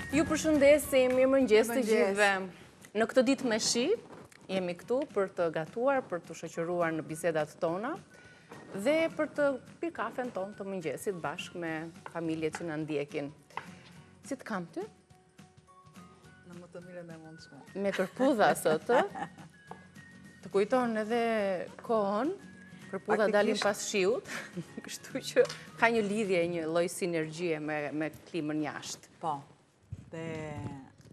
Ju përshëndesim, mirëmëngjes të gjithëve. Në këtë ditë me shi, jemi këtu për të gatuar, për të shoqëruar në bisedat tona dhe për të pirë kafen ton të mëngjesit bashkë me familjet që në ndjekin. Si të kam ty? Në më të mire me mundshme. Me kërpudha sotë, të kujton edhe kohën, kërpudha dalin pas shiut, kështu që ka një lidhje, një lloj sinergjie me klimën jashtë. Po, dhe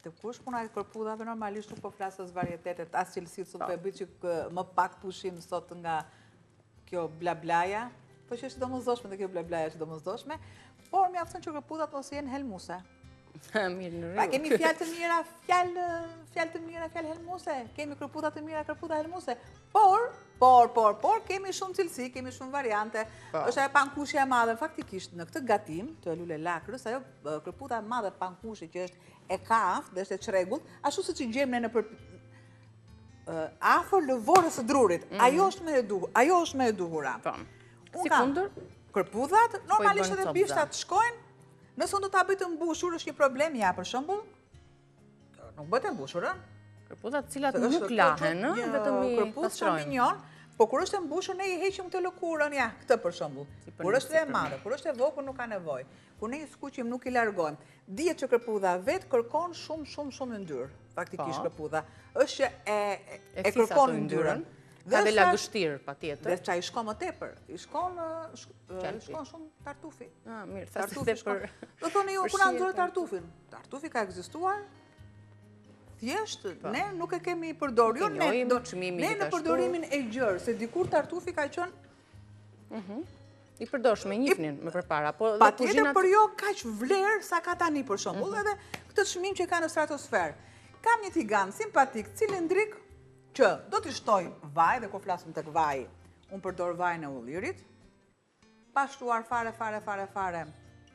të kush puna e kërpudhave normalisht nuk po flasës varietetet, as cilësit së të bëjt që më pak pushim sot nga kjo blablaja, po që është domosdoshme dhe kjo blablaja është domosdoshme, por mjaftën që kërpudhat mos jenë helmuse. Mirë në rrugë. Kemi fjalë të mira, fjalë helmuse, kemi kërpudha të mira, kërpudha helmuse, por, kemi shumë cilësi, kemi shumë variante, është ajo pankushja e madhe, faktikisht në këtë gatim të lule lakrës, ajo kërpudha e madhe pankushje që është e kaftë dhe është e çrregullt, ashtu siç i gjejmë ne në afër lëvorës së drurit, ajo është më e duhura. Si kundër? Kërpudhat, normalisht edhe bishtat shkojnë. Nëse unë do ta bëj të mbushur, është një problem, ja, për shembull, nuk bëhet e mbushur, kërpudhat cilat nuk lahen, vetëm i pastrojnë. Po kur është e mbushur, ne i heqim të lëkurën, ja, këtë për shembull. Kur është e madhe, kur është e vogël nuk ka nevojë. Kur ne i skuqim nuk i largojmë. Dihet që kërpudha vet kërkon shumë yndyrë, faktikisht kërpudha. Është që e kërkon yndyrën. Ka dhe lagështirë, pa tjetër. Dhe qa i shko më tepër, i shkon shumë tartufi. Mirë, thasë dhe për... Do thoni ju, kuna nëzore tartufin. Tartufi ka egzistuar, thjesht, ne nuk e kemi përdor. Ne në përdorimin e gjërë, se dikur tartufi ka qënë... I përdosh me njifnin më përpara. Pa tjetër për jo kaq vlerë sa ka tani për shembull, edhe këtë çmim që ka në stratosferë. Kam një tigan simpatik, cilindrik, që do t'i shtoj vaj, dhe kur flasim tek vaj, unë përdor vajin e ullirit, pa shtuar fare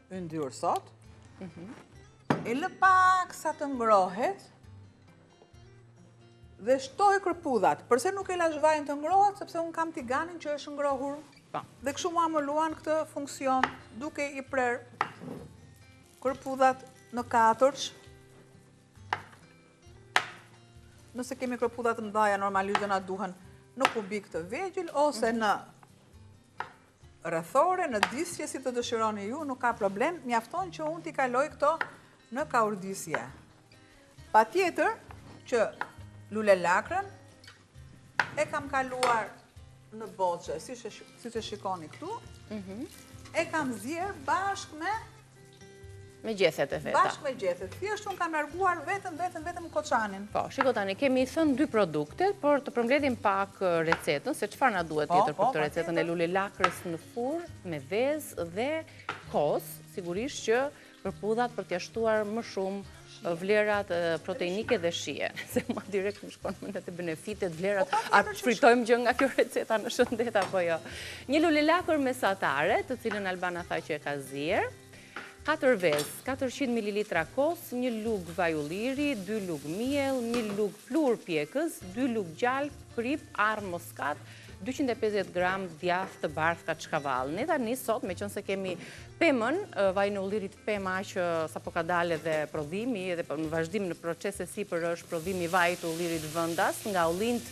yndyrë sot, e lë pak sa të ngrohet, dhe shtoj kërpudhat. Përse nuk e lash vajin të ngrohet, sepse unë kam tiganin që është ngrohur, dhe kështu mua më luan këtë funksion, duke i prer kërpudhat në katërç. Nëse kemi kërpudhat të mdhaja, normalisht dhe na duhen në kubik të vegjël, ose në rrethore, në disje, si të dëshironi ju, nuk ka problem, mjafton që unë t'i kaloj këto në kaurdisje. Pa tjetër që lule lakrën e kam kaluar në boqe, si që shikoni këtu, e kam zjerë bashkë me gjethet e veta. Bashkë me gjethet. Thjesht unë kam larguar vetëm koçanin. Po, shiko tani, kemi thënë 2 produkte, por të përmbledhim pak recetën, se çfarë na duhet tjetër për këtë recetën e lule lakrës në furrë, me vezë dhe kos, sigurisht që kërpudhat për t'ia shtuar më shumë vlerat proteinike dhe shije. Se ma direkt më shkon më në të benefitet, vlerat, a shfritojmë gjë nga kjo receta në shëndet apo jo. Një lule lakër mesatare, të cilën Albana tha që e ka zier, 4 vezë, 400 ml kos, 1 lug vaj ulliri, 2 lug miell, 1 lug flur pjekës, 2 lug gjalp, krip, arë moskat, 250 gram djath të bardhë kaçkavall. Ne tani sot, me qënë se kemi pemën, vaj në ullirit pema që sa po ka dalë edhe prodhimi, edhe në vazhdim në proces e sipër është prodhimi vaj të ullirit vëndas, nga ullint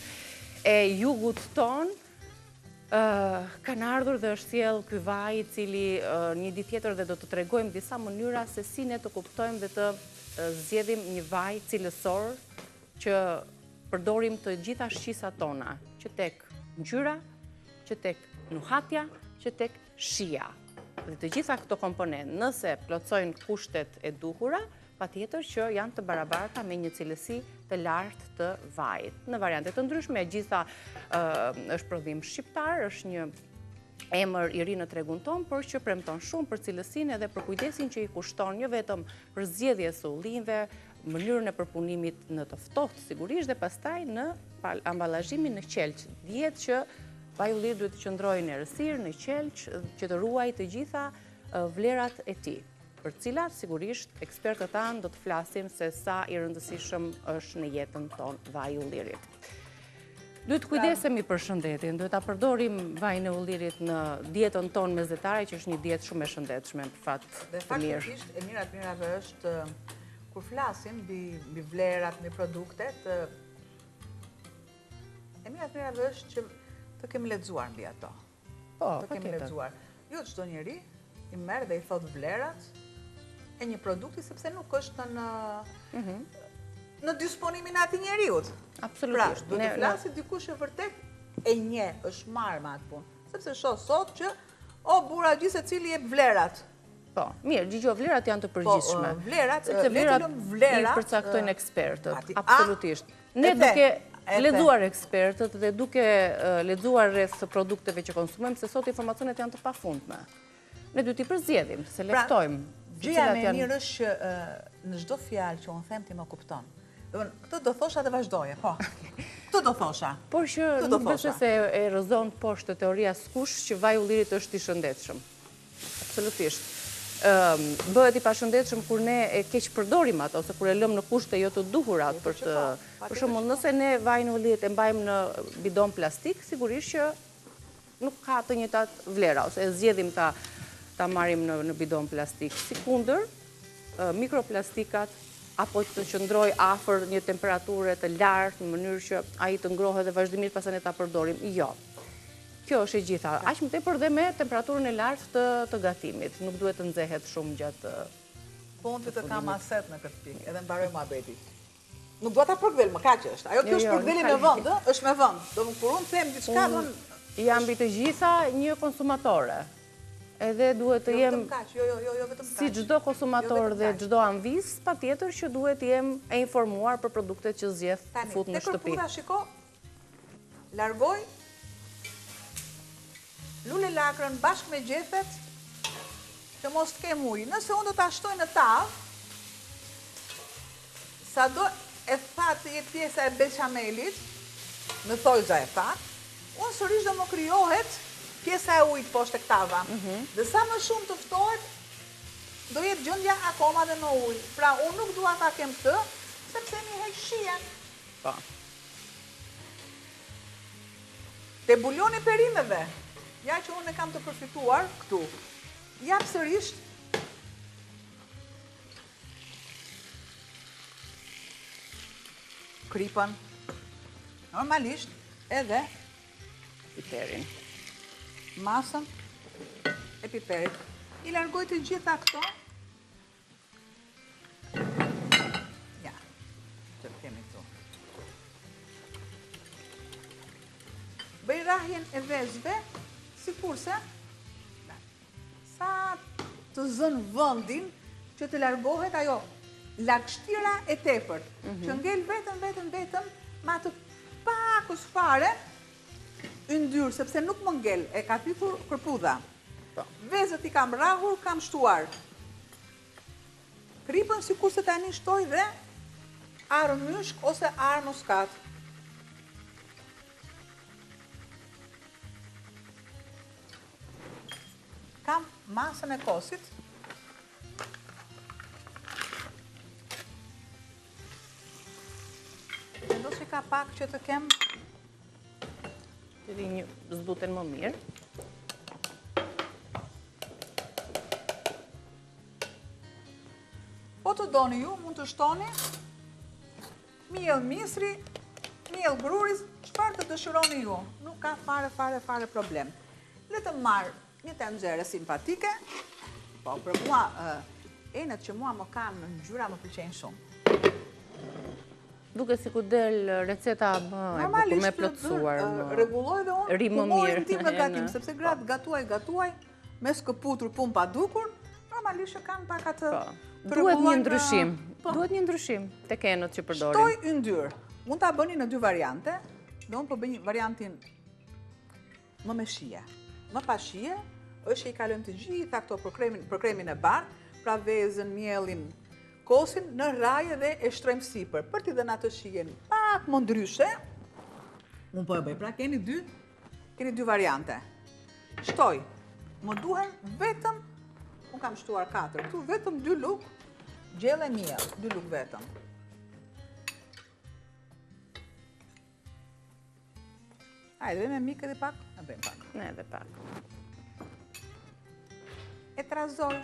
e jugut ton, kanë ardhur dhe është sjell ky vaj, cili një ditë tjetër dhe do të tregojmë disa mënyra se si ne të kuptojmë dhe të zgjedhim një vaj cilësor që përdorim të gjitha shqisat tona, që tek ngjyra, që tek nuhatja, që tek shija. Dhe të gjitha këto komponentë, nëse plotësojnë kushtet e duhura, patjetër që janë të barabarta me një cilësi të lartë të vajit. Në variante të ndryshme, gjitha është prodhim shqiptar, është një emër i ri në tregun ton, por që premton shumë për cilësinë edhe për kujdesin që i kushton jo vetëm për zgjedhjes së ullinjve, mënyrën e përpunimit në të ftohtë sigurisht dhe pastaj në amballazhimin në qelç. Dihet që vaj ulliri duhet të qëndrojë në errësirë, në qelç, që të ruajë të gjitha vlerat e tij, për cilat sigurisht ekspertët tanë do të flasim se sa i rëndësishëm është në jetën tonë vaj ullirit. Duhet kujdesemi për shëndetin, duhet ta përdorim vajin e ullirit në dietën tonë mesetare, që është një dietë shumë e shëndetshme, për fat të mirë. Dhe faktikisht e mirat mirave është kur flasim mbi vlerat, mbi produktet, e mira të mirave është që të kemi lexuar mbi ato. Të kemi lexuar. Jo çdo njeri i merr dhe i thot vlerat e një produkti sepse nuk është në disponimin e atij njeriu. Absolutisht. Pra, do të flasë dikush e vërtet e nje, është marrë me atë punë. Sepse shoh sot që burra gjithë secili jep vlerat. Po, mirë, gjigjo, vlerat janë të përgjithshme. Po, vlerat, sepse vlerat i përcaktojnë ekspertët, absolutisht. Ne duke lexuar ekspertët dhe duke lexuar rreth produkteve që konsumojmë, se sot informacionet janë të pafundme. Ne duhet i përzgjedhim, selektojmë. Gjëja më e mirë është që në çdo fjalë që unë them ti më kupton. Këtë do thosha dhe vazhdoje, po. Këtë do thosha. Por që nuk besoj se e rrëzon poshtë teoria s'kush që vaj ullirit është i shëndetshëm. Absolutisht. Bëhet i pashëndetshëm kur ne e keq përdorim ato, ose kur e lëm në kushte jo të duhurat për të... Për shembull, nëse ne vajin ullirit e mbajmë në bidon plastik, sigurisht që nuk ka të njëjtat vlera, ose e zgjedhim ta marrim në bidon plastik. Sikundër, mikroplastikat apo të qëndroj afër një temperature të lartë në mënyrë që ai të ngrohet dhe vazhdimisht pastaj ne ta përdorim. Jo. Kjo është e gjitha. Aq më tepër dhe me temperaturën e lartë të gatimit. Nuk duhet të nxehet shumë gjatë. Po unë të kam aset në këtë pikë, edhe mbaroj muhabeti. Nuk do ta përkthel, më kaq është. Ajo kjo është përktheli me vend, është me vend. Do kur unë them diçka, jam mbi të gjitha një konsumatore. Edhe duhet të jem si çdo konsumator dhe çdo anvis, patjetër që duhet të jem e informuar për produktet që zgjedh fut në shtëpi. Te shiko, largoj lule lakrën bashkë me gjethet që mos të kem ujë. Nëse unë do ta shtoj në tavë, sado e thatë jetë pjesa e bechamelit, në thojza e thatë, unë sërish do më krijohet pjesa e ujit poshtë tek tava. Dhe sa më shumë të ftohet, do jetë gjendja akoma dhe në ujë. Pra, unë nuk dua ta kem këtë, sepse mi heq shijen. Po. Te buljoni perimeve, ja që unë e kam të përfituar këtu, jap sërish kripën, normalisht edhe piperin. Masën e piperit. I largoj të gjitha këto. Ja, që kemi këtu. Bëj rrahjen e vezëve, sikurse sa të zën vendin që të largohet ajo lagështira e tepërt, që ngel vetëm ma të pakës fare yndyrë, sepse nuk më ngel, e ka pikur kërpudha. Vezët i kam rrahur, kam shtuar. Kripën sikurse tani shtoj dhe arë myshk ose arë muskat. Kam masën e kosit. Mendo që ka pak që të kem të vi një zbuten më mirë. Po të doni ju, mund të shtoni miell misri, miell gruris, çfarë të dëshironi ju. Nuk ka fare problem. Le të marr një tenxhere simpatike, po për mua, enët që mua më kanë në ngjyra më pëlqejnë shumë. Duke si ku del receta me plotësuar. Rregulloj dhe unë humorin tim në gatim, sepse gratë gatuaj, me skëputur pun pa dukur, normalisht që kanë pak atë... Duhet një ndryshim të kenët që përdorim. Shtoj yndyrë. Mund ta bëni në dy variante, dhe unë po bëj variantin më me shije. Më pa shije, është që i kalojmë të gjitha këto për kremin e bardhë, pra vezën, mielin, kosin në rraje dhe e shtrojmë sipër. Për t'i dhënë atë shijen pak më ndryshe, unë po e bëj, pra keni dy variante. Shtoj, më duhen vetëm, unë kam shtuar 4, këtu vetëm 2 luk, gjelle miell, 2 luk vetëm. Hajde, me mikë edhe pak? E bëjmë pak. Ne edhe pak. E trazoj.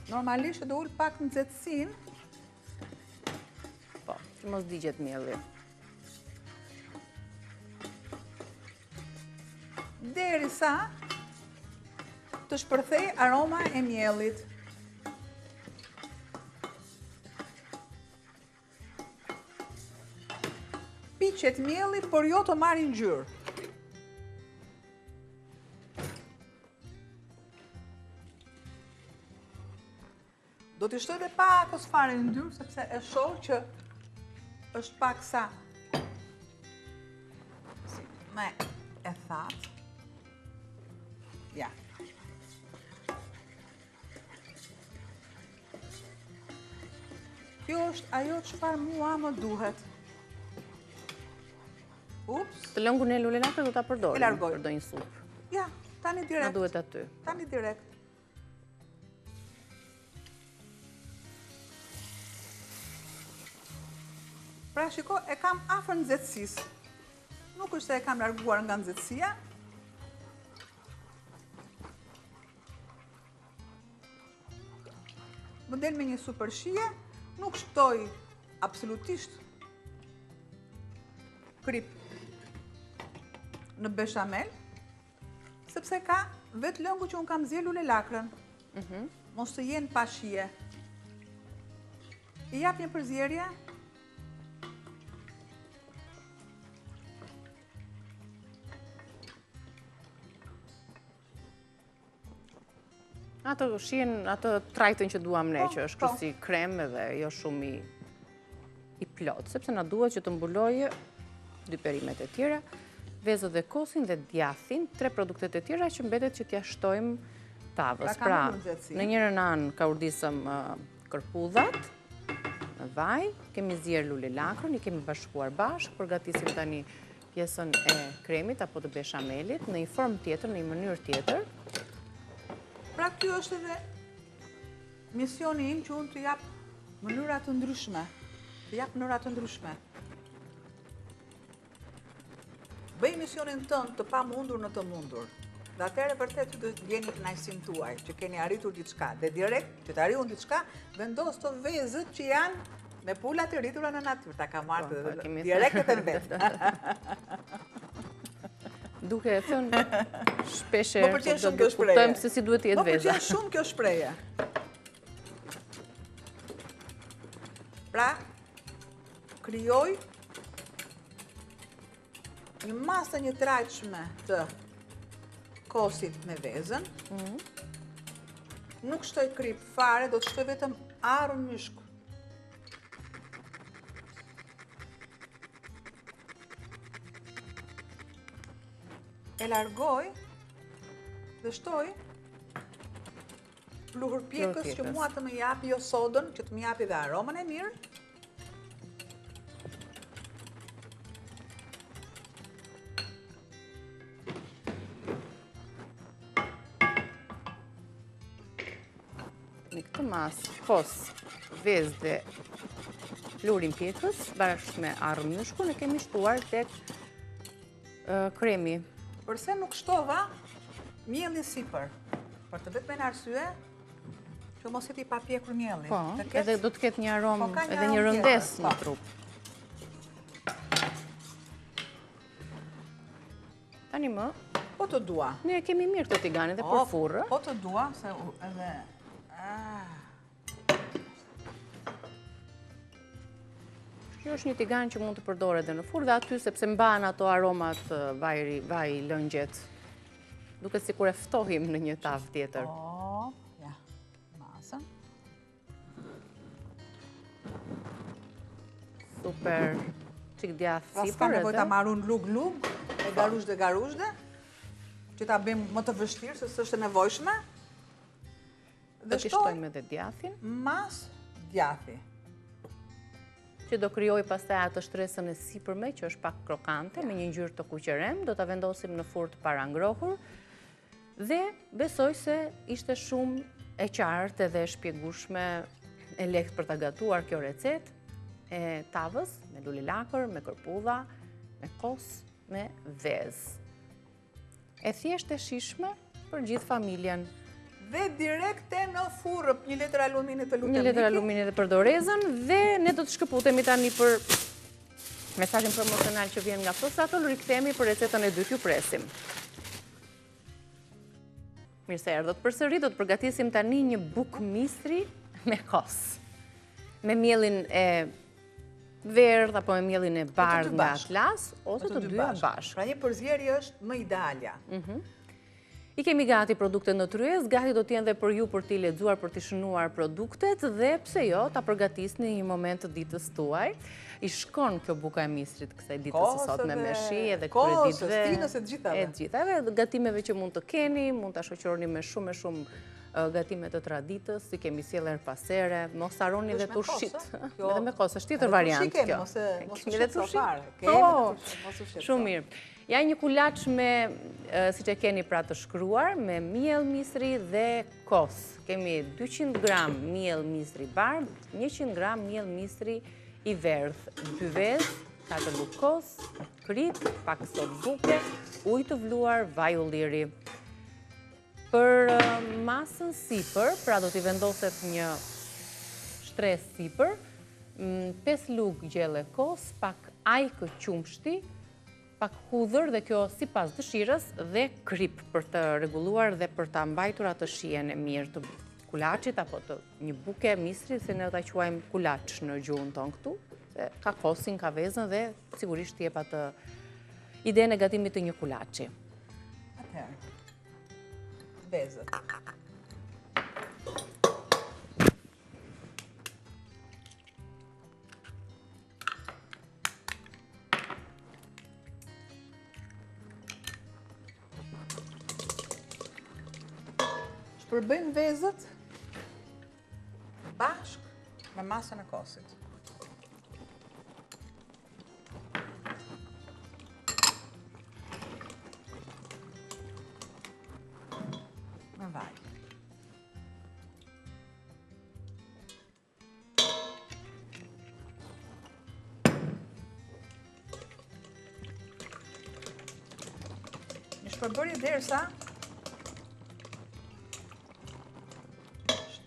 Normalisht do ul pak nxehtësinë. Po, që mos digjet mielli. Derisa të shpërthej aroma e miellit. Piqet mielli, por jo të marrin ngjyrë. Do t'i shtoj dhe pak ose fare në ndyrë, sepse e shoh që është pak sa me e thatë. Ja. Kjo është ajo çfarë mua më duhet. Ups. Të lëngun e lule lakër do ta përdorim. E largoj. Për ndonjë supë. Ja, tani Na direkt. duhet aty. Tani direkt. Pra shiko, e kam afër nxehtësisë. Nuk është se e kam larguar nga nxehtësia. Më del me një supershije, nuk shtoj absolutisht krip në beshamel, sepse ka vetë lëngu që unë kam zjerë lule lakrën. Mos të jenë pa shije. I jap një përzierje. Ato shihen, ato trajtën që duam ne, Po, që është po. kësi krem edhe jo shumë i plot, sepse na duhet që të mbulojë dy perimet e tjera, vezët dhe kosin dhe djathin, 3 produktet e tjera që mbetet që t'ja shtojmë tavës. Pra, ka më nxehtësi. Në njërën anë ka urdisëm kërpudhat, në vaj, kemi zjerë lule lakrën, i kemi bashkuar bashkë, përgatisim tani pjesën e kremit apo të beshamelit, në një formë tjetër, në një mënyrë tjetër. Pra kjo është edhe misioni im që unë të jap mënyra të ndryshme. Të jap mënyra të ndryshme. Bëj misionin tënd të pa mundur në të mundur. Dhe atëherë vërtet ju do të gjeni kënaqësinë tuaj, që keni arritur diçka. Dhe direkt që të arrijun diçka, vendos të vezët që janë me pulat e rritura në natyrë. Ta ka marrë Po, kemi direkt e vetë. Duke e thënë shpeshe, Më pëlqen shumë kjo shprehje. kuptojmë se si duhet të jetë Më veza. pëlqen shumë kjo shprehje. Pra, krijoj një masë një trajtshme të kosit me vezën. Nuk shtoj krip fare, do të shtoj vetëm arën myshku. E largoj dhe shtoj pluhur pjekës që mua të më japi jo sodën, që të më japi dhe aromën e mirë. Në këtë masë, kos, vezë dhe plurin pjekës, bashkë me arën myshku, ne kemi shtuar tek kremi. Përse nuk shtova mielli sipër? Për të vetëm arsye që mos jeti pa pjekur mielli. Po, edhe do të ketë një aromë, Po, ka një edhe një aromë rëndes tjetër, në po. trup. Tani më, Po të dua. ne e kemi mirë këtë tiganin dhe për furrë. Po të dua, se edhe... Kjo është një tigan që mund të përdoret edhe në furrë dhe aty sepse mban ato aromat vaj lëngjet. Duket sikur e ftohim në një tavë tjetër. Po, ja, masën. Super çik djathë Pra s'ka sipër nevojë ta edhe. marrun lug-lug, e garushde, që ta bëjmë më të vështirë, se s'është e nevojshme. Do t'i shtojmë edhe djathin, mas djathi. që do krijoj pastaj atë shtresën e sipërme, që është pak krokante, me një ngjyrë të kuqerem, do ta vendosim në furrë të parangrohur. Dhe besoj se ishte shumë e qartë edhe e shpjegueshme, e lehtë për ta gatuar kjo recetë e tavës me lule lakër, me kërpudha, me kos, me vezë. E thjesht e shishme për gjithë familjen. dhe direkte në furrë 1 letër alumini të lutem. 1 letër alumini dhe për dorezën dhe ne do të shkëputemi tani për mesazhin promocional që vjen nga Fosatol, rikthehemi për recetën e dytë, ju presim. Mirë se erdhët përsëri, do të përgatisim tani një buk mistri me kos. Me mielin e verdh apo me mielin e bardhë nga Atlas ose të dyja bashkë. Pra një përzierje është më idealja. I kemi gati produktet në tryez, gati do t'jenë dhe për ju për t'i lexuar, për t'i shënuar produktet dhe pse jo, ta përgatisni një moment të ditës tuaj. I shkon kjo buka e mistrit kësaj ditës së sot me meshi edhe këtyre ditëve. Kosës, tinës e gjithave, gatimeve që mund të keni, mund ta shoqëroni me shumë gatime të traditës, si kemi sjellë her pas here, mos harroni dhe tushit. Edhe me kos, është tjetër variant kjo. Mos ushit safare. Shumë mirë. Ja një kulaç me, siç e keni pra të shkruar, me miell mistri dhe kos. Kemi 200 gram miell mistri bardh, 100 gram miell mistri i verdh, 2 vezë, 4 lugë kos, krip, pak sot buke, ujë të vluar, vaj ulliri. Për masën sipër, pra do t'i vendoset një shtresë sipër, 5 lugë gjelle kos, pak ajkë qumshti, pak hudhër dhe kjo sipas dëshirës dhe krip për të rregulluar dhe për ta mbajtur atë shijen e mirë të kulaçit apo të një buke mistri, se ne ta quajmë kulaç në gjuhën tonë këtu, se ka kosin, ka vezën dhe sigurisht jep atë idenë e gatimit të një kulaçi. Atëherë. Vezët. Shpërbëjmë vezët bashk me masën e kosit. Me vaj. Një shpërbërje derisa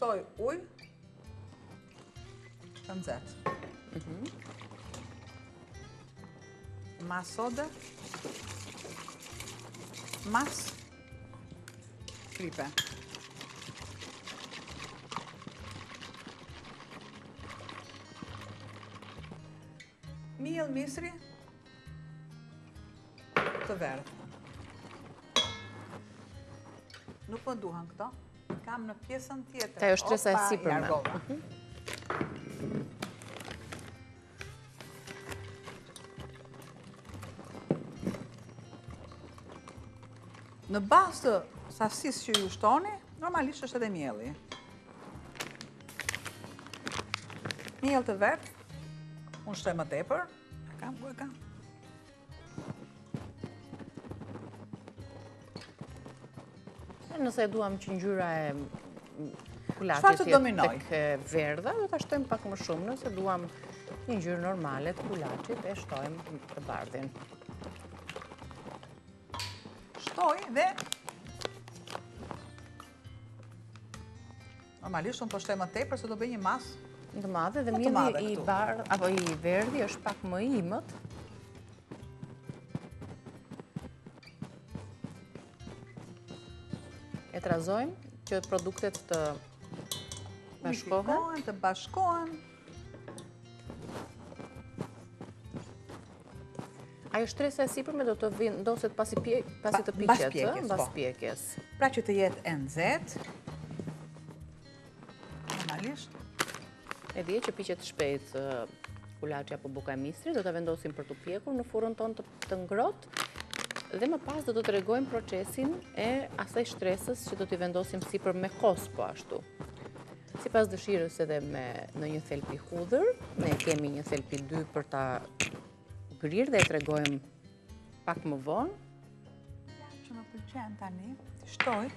shtoj ujë të nxehtë. Mas sode, mas kripe. Miell mistri të verdh. Nuk më duhen këto. Kam në pjesën tjetër. Ka jo shtresa e sipërme. Në bazë të sasisë që ju shtoni, normalisht është edhe mielli. Miell të verdh, unë shtoj më tepër, e kam. Nëse duam që ngjyra e kulaçit të tek verdha, do ta shtojmë pak më shumë. Nëse duam një ngjyrë normale të kulaçit, e shtojmë të bardhin. Shtoj dhe normalisht unë po shtoj më tepër se do bëj një masë të madhe dhe mielli i bardh apo i verdhi është pak më i imët. E trazojmë që produktet të bashkohen. Të bashkohen. Ajo shtresa e sipërme do të vendoset pasi të piqet, mbas pjekjes. Pra që të jetë e nxehtë. Normalisht. E dje që piqet shpejt kulaçi apo buka e mistrit, do ta vendosim për të pjekur në furrën tonë të ngrohtë. Dhe më pas do të tregojmë procesin e asaj shtresës që do t'i vendosim sipër me kos po ashtu. Sipas dëshirës edhe në një thelpi hudhër, ne kemi një thelpi 2 për ta grirë dhe e tregojmë pak më vonë. Që më pëlqen tani, shtoj,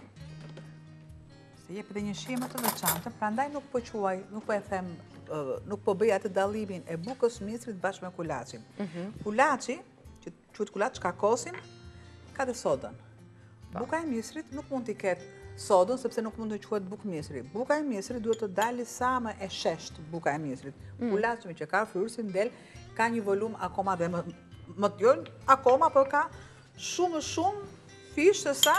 se jep edhe një shije më të veçantë, prandaj nuk po quaj, nuk po e them, nuk po bëj atë dallimin e bukës mistrit bashkë me kulaçin. Kulaçi, që quhet kulaç ka kosin, ka dhe sodën. Buka e mistrit nuk mund t'i ketë sodën, sepse nuk mund të quhet bukë misri. Buka e misrit duhet të dali sa më e shesht buka e misrit. Kulaçmi që ka fryrësin del, ka një volum akoma dhe më të jojnë akoma, por ka shumë fish se sa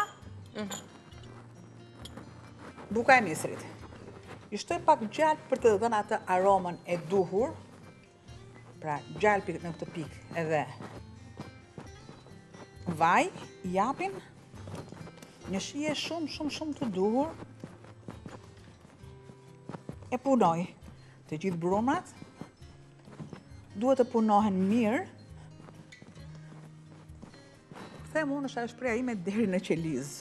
buka e misrit. I shtoj pak gjalp për të dhënë atë aromën e duhur, pra gjalpi në këtë pikë edhe vaj, japin një shije shumë të duhur, e punoj të gjithë brumrat, duhet të punohen mirë, them unë është ajo shpreha ime deri në qeliz.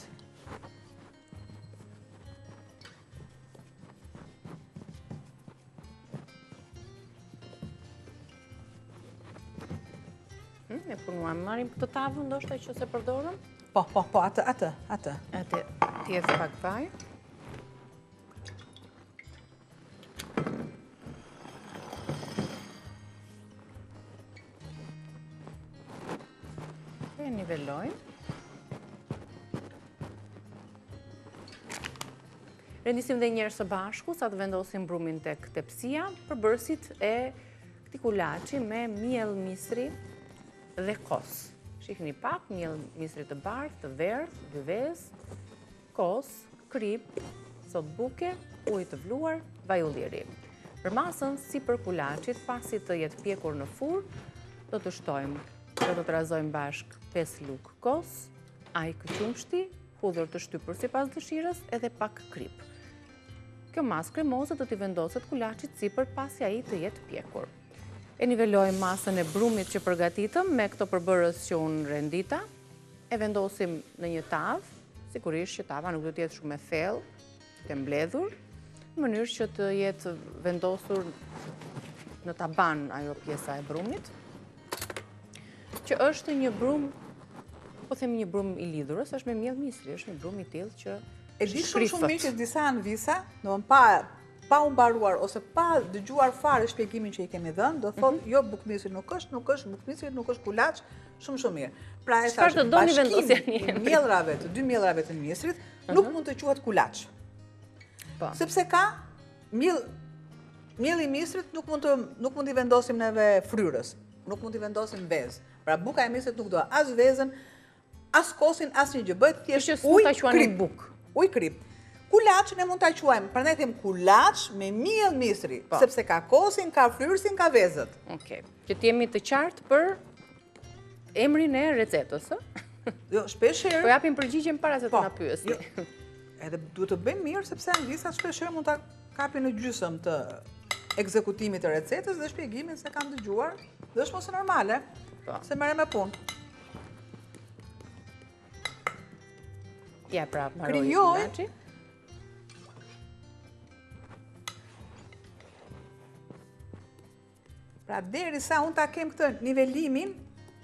E punuam, marim këtë tavë ndoshta që se përdorëm? Po, atë. Atë, tjesë pak vaj. E nivelojmë. Rendisim dhe njërë së bashku, sa të vendosim brumin tek tepsia, përbërësit e këtij kulaçi me miell misri dhe kos. Shikni pak, miell misri të bardhë, të verdhë, dyvez, kos, krip, sot buke, ujë të vluar, vaj ulliri. Për masën, si për kulaçit, pasi të jetë pjekur në furrë, do të shtojmë, do të trazojmë bashk 5 lugë kos, aj këqumshti, hudhër të shtypur sipas dëshirës, edhe pak krip. Kjo masë kremoze do t'i vendoset kulaçit sipër pasi ai të jetë pjekur. E nivelojmë masën e brumit që përgatitëm me këto përbërës që unë rendita, e vendosim në një tavë, sigurisht që tava nuk do të jetë shumë e thellë, të mbledhur, në mënyrë që të jetë vendosur në taban ajo pjesa e brumit, që është një brum, po themi një brum i lidhurës, është me miell misri, është një brum i tillë që e di shumë mirë që disa anvisa, pa u mbaruar ose pa dëgjuar fare shpjegimin që i kemi dhënë, do thotë jo bukmisri nuk është bukmisri, nuk është kulaç, shumë mirë. Pra e thash, bashkimi mielrave të dy mielrave të misrit nuk mund të quhet kulaç. Sepse ka mielli i misrit nuk mund t'i vendosim neve fryrës, nuk mund t'i vendosim vezë. Pra buka e misrit nuk do as vezën, as kosin, as një gjë, bëhet thjesht ujë krip. Kulaç ne mund ta quajmë, prandaj them kulaç me miell misri, sepse ka kosin, ka fryrsin, ka vezët. Okej. Që të jemi të qartë për emrin e recetës, ë? Jo, shpeshherë. Po japim përgjigjen para se të na pyesni. Edhe duhet të bëjmë mirë sepse anvisat shpeshherë mund ta kapin në gjysmë të ekzekutimit të recetës dhe shpjegimin se kanë dëgjuar, dhe është mos e normale, se merrem me punë. Ja, pra, mbaroj kulaçi. Pra derisa unë ta kem këtë nivelimin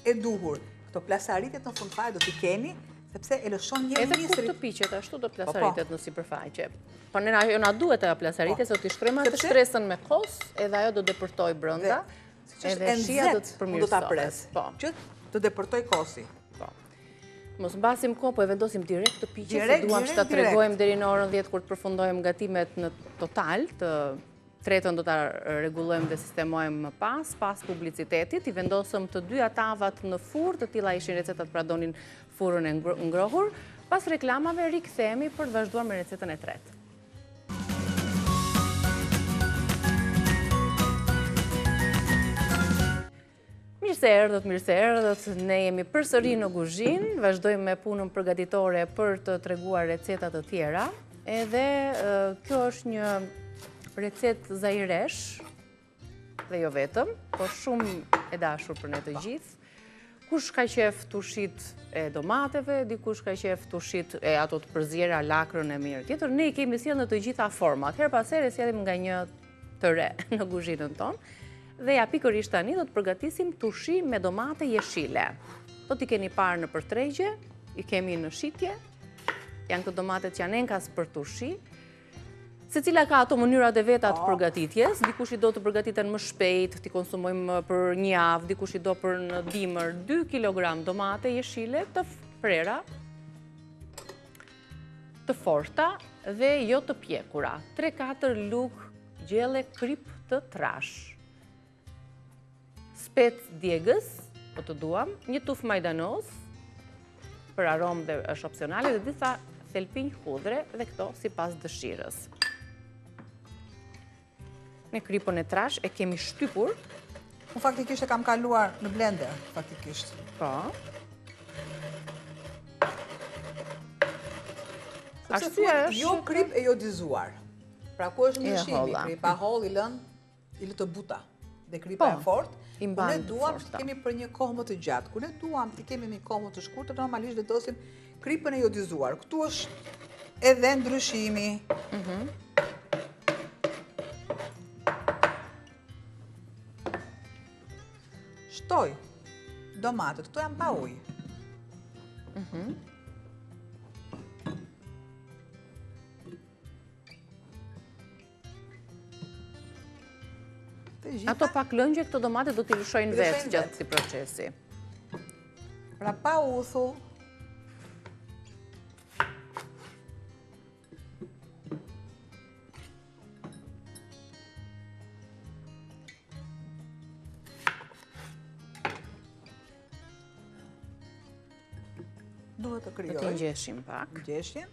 e duhur, këto plasaritet në fund fare do t'i keni, sepse e lëshon një misri. Edhe kur të piqet, ashtu do plasaritet në sipërfaqe. Po ne na duhet ajo plasaritet, se do t'i shkrojmë atë shtresën me kos, edhe ajo do depërtoj brenda, edhe shija do të përmirësohet. Do ta pres, që të depërtoj kosi. Mos mbasim kohë, po e vendosim direkt të piqet, se duam që ta tregojmë deri në orën 10 kur të përfundojmë gatimet në total të tretën do ta rregullojmë dhe sistemojmë më pas publicitetit, i vendosëm të dyja tavat në furrë, të tilla ishin recetat pra donin furrën e ngrohur. Pas reklamave rikthehemi për të vazhduar me recetën e tretë. Mirë se erdhët, ne jemi përsëri në kuzhinë, vazhdojmë me punën përgatitore për të treguar recetat të tjera, edhe kjo është një recet zairesh, dhe jo vetëm, por shumë e dashur për ne të gjithë. Kush ka qef tushit e domateve, dikush ka qef tushit e ato të përzjera, lakrën e mirë tjetër. Ne i kemi sjellë në të gjitha format. Her pas here sjellim nga një të re në kuzhinën tonë. Dhe ja pikërisht tani do të përgatisim tushi me domate jeshile. Do t'i keni parë në përtregje, i kemi në shitje. Janë këto domatet që janë enkas për tushi. Secila ka ato mënyrat e veta të përgatitjes, dikush i do të përgatiten më shpejt, t'i konsumojmë për një javë, dikush i do për në dimër 2 kg domate jeshile të prera, të forta dhe jo të pjekura. 3-4 lugë gjelle krip të trash. Spec djegës, po të duam, një tuf majdanoz, për aromë dhe është opcionale, dhe disa thelpinj hudhre dhe këto si pas dëshirës. Në kripën e trash e kemi shtypur. Unë faktikisht e kam kaluar në blender, faktikisht. Po. Sepse jo krip e jo dizuar. Pra ku është ndryshimi, kripa holl i lë të buta. Dhe kripa e fort, ku ne duam të kemi për një kohë më të gjatë. Ku ne duam të kemi një kohë më të shkurtër, normalisht vendosim kripën e jo dizuar. Këtu është edhe ndryshimi. Shtoj domatet, këto janë pa ujë. Ato pak lëngje, këto domate do t'i lëshojnë vetë gjatë këtij procesi. Pra pa uthull. Duhet të krijoj. Do t'i ngjeshim pak. Ngjeshim.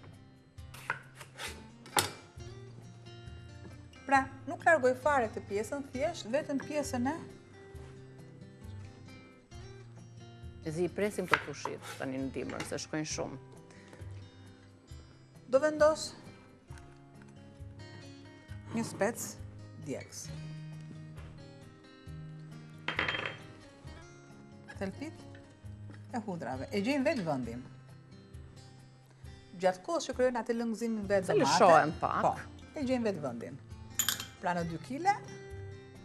Pra, nuk largoj fare këtë pjesën, thjesht vetëm pjesën e... Zi i presim për tushit, tani në dimër, se shkojnë shumë. Do vendos një spec djegës. Thelpit e hudrave. E gjejmë vetë vendin. Gjatë kohës që krijojnë atë lëngëzimin vetë domate. Se lëshohen pak. Po, e gjejmë vetë vendin. Pra në 2 kile,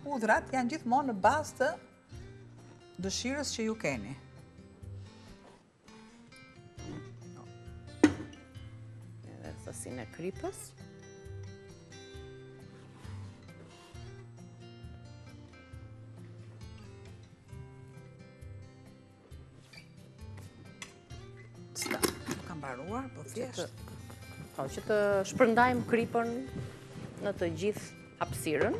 hudrat janë gjithmonë në bazë të dëshirës që ju keni. Edhe sasinë e kripës. Nuk kam mbaruar, po thjesht. Po, që të shpërndajmë kripën në të gjithë hapësirën.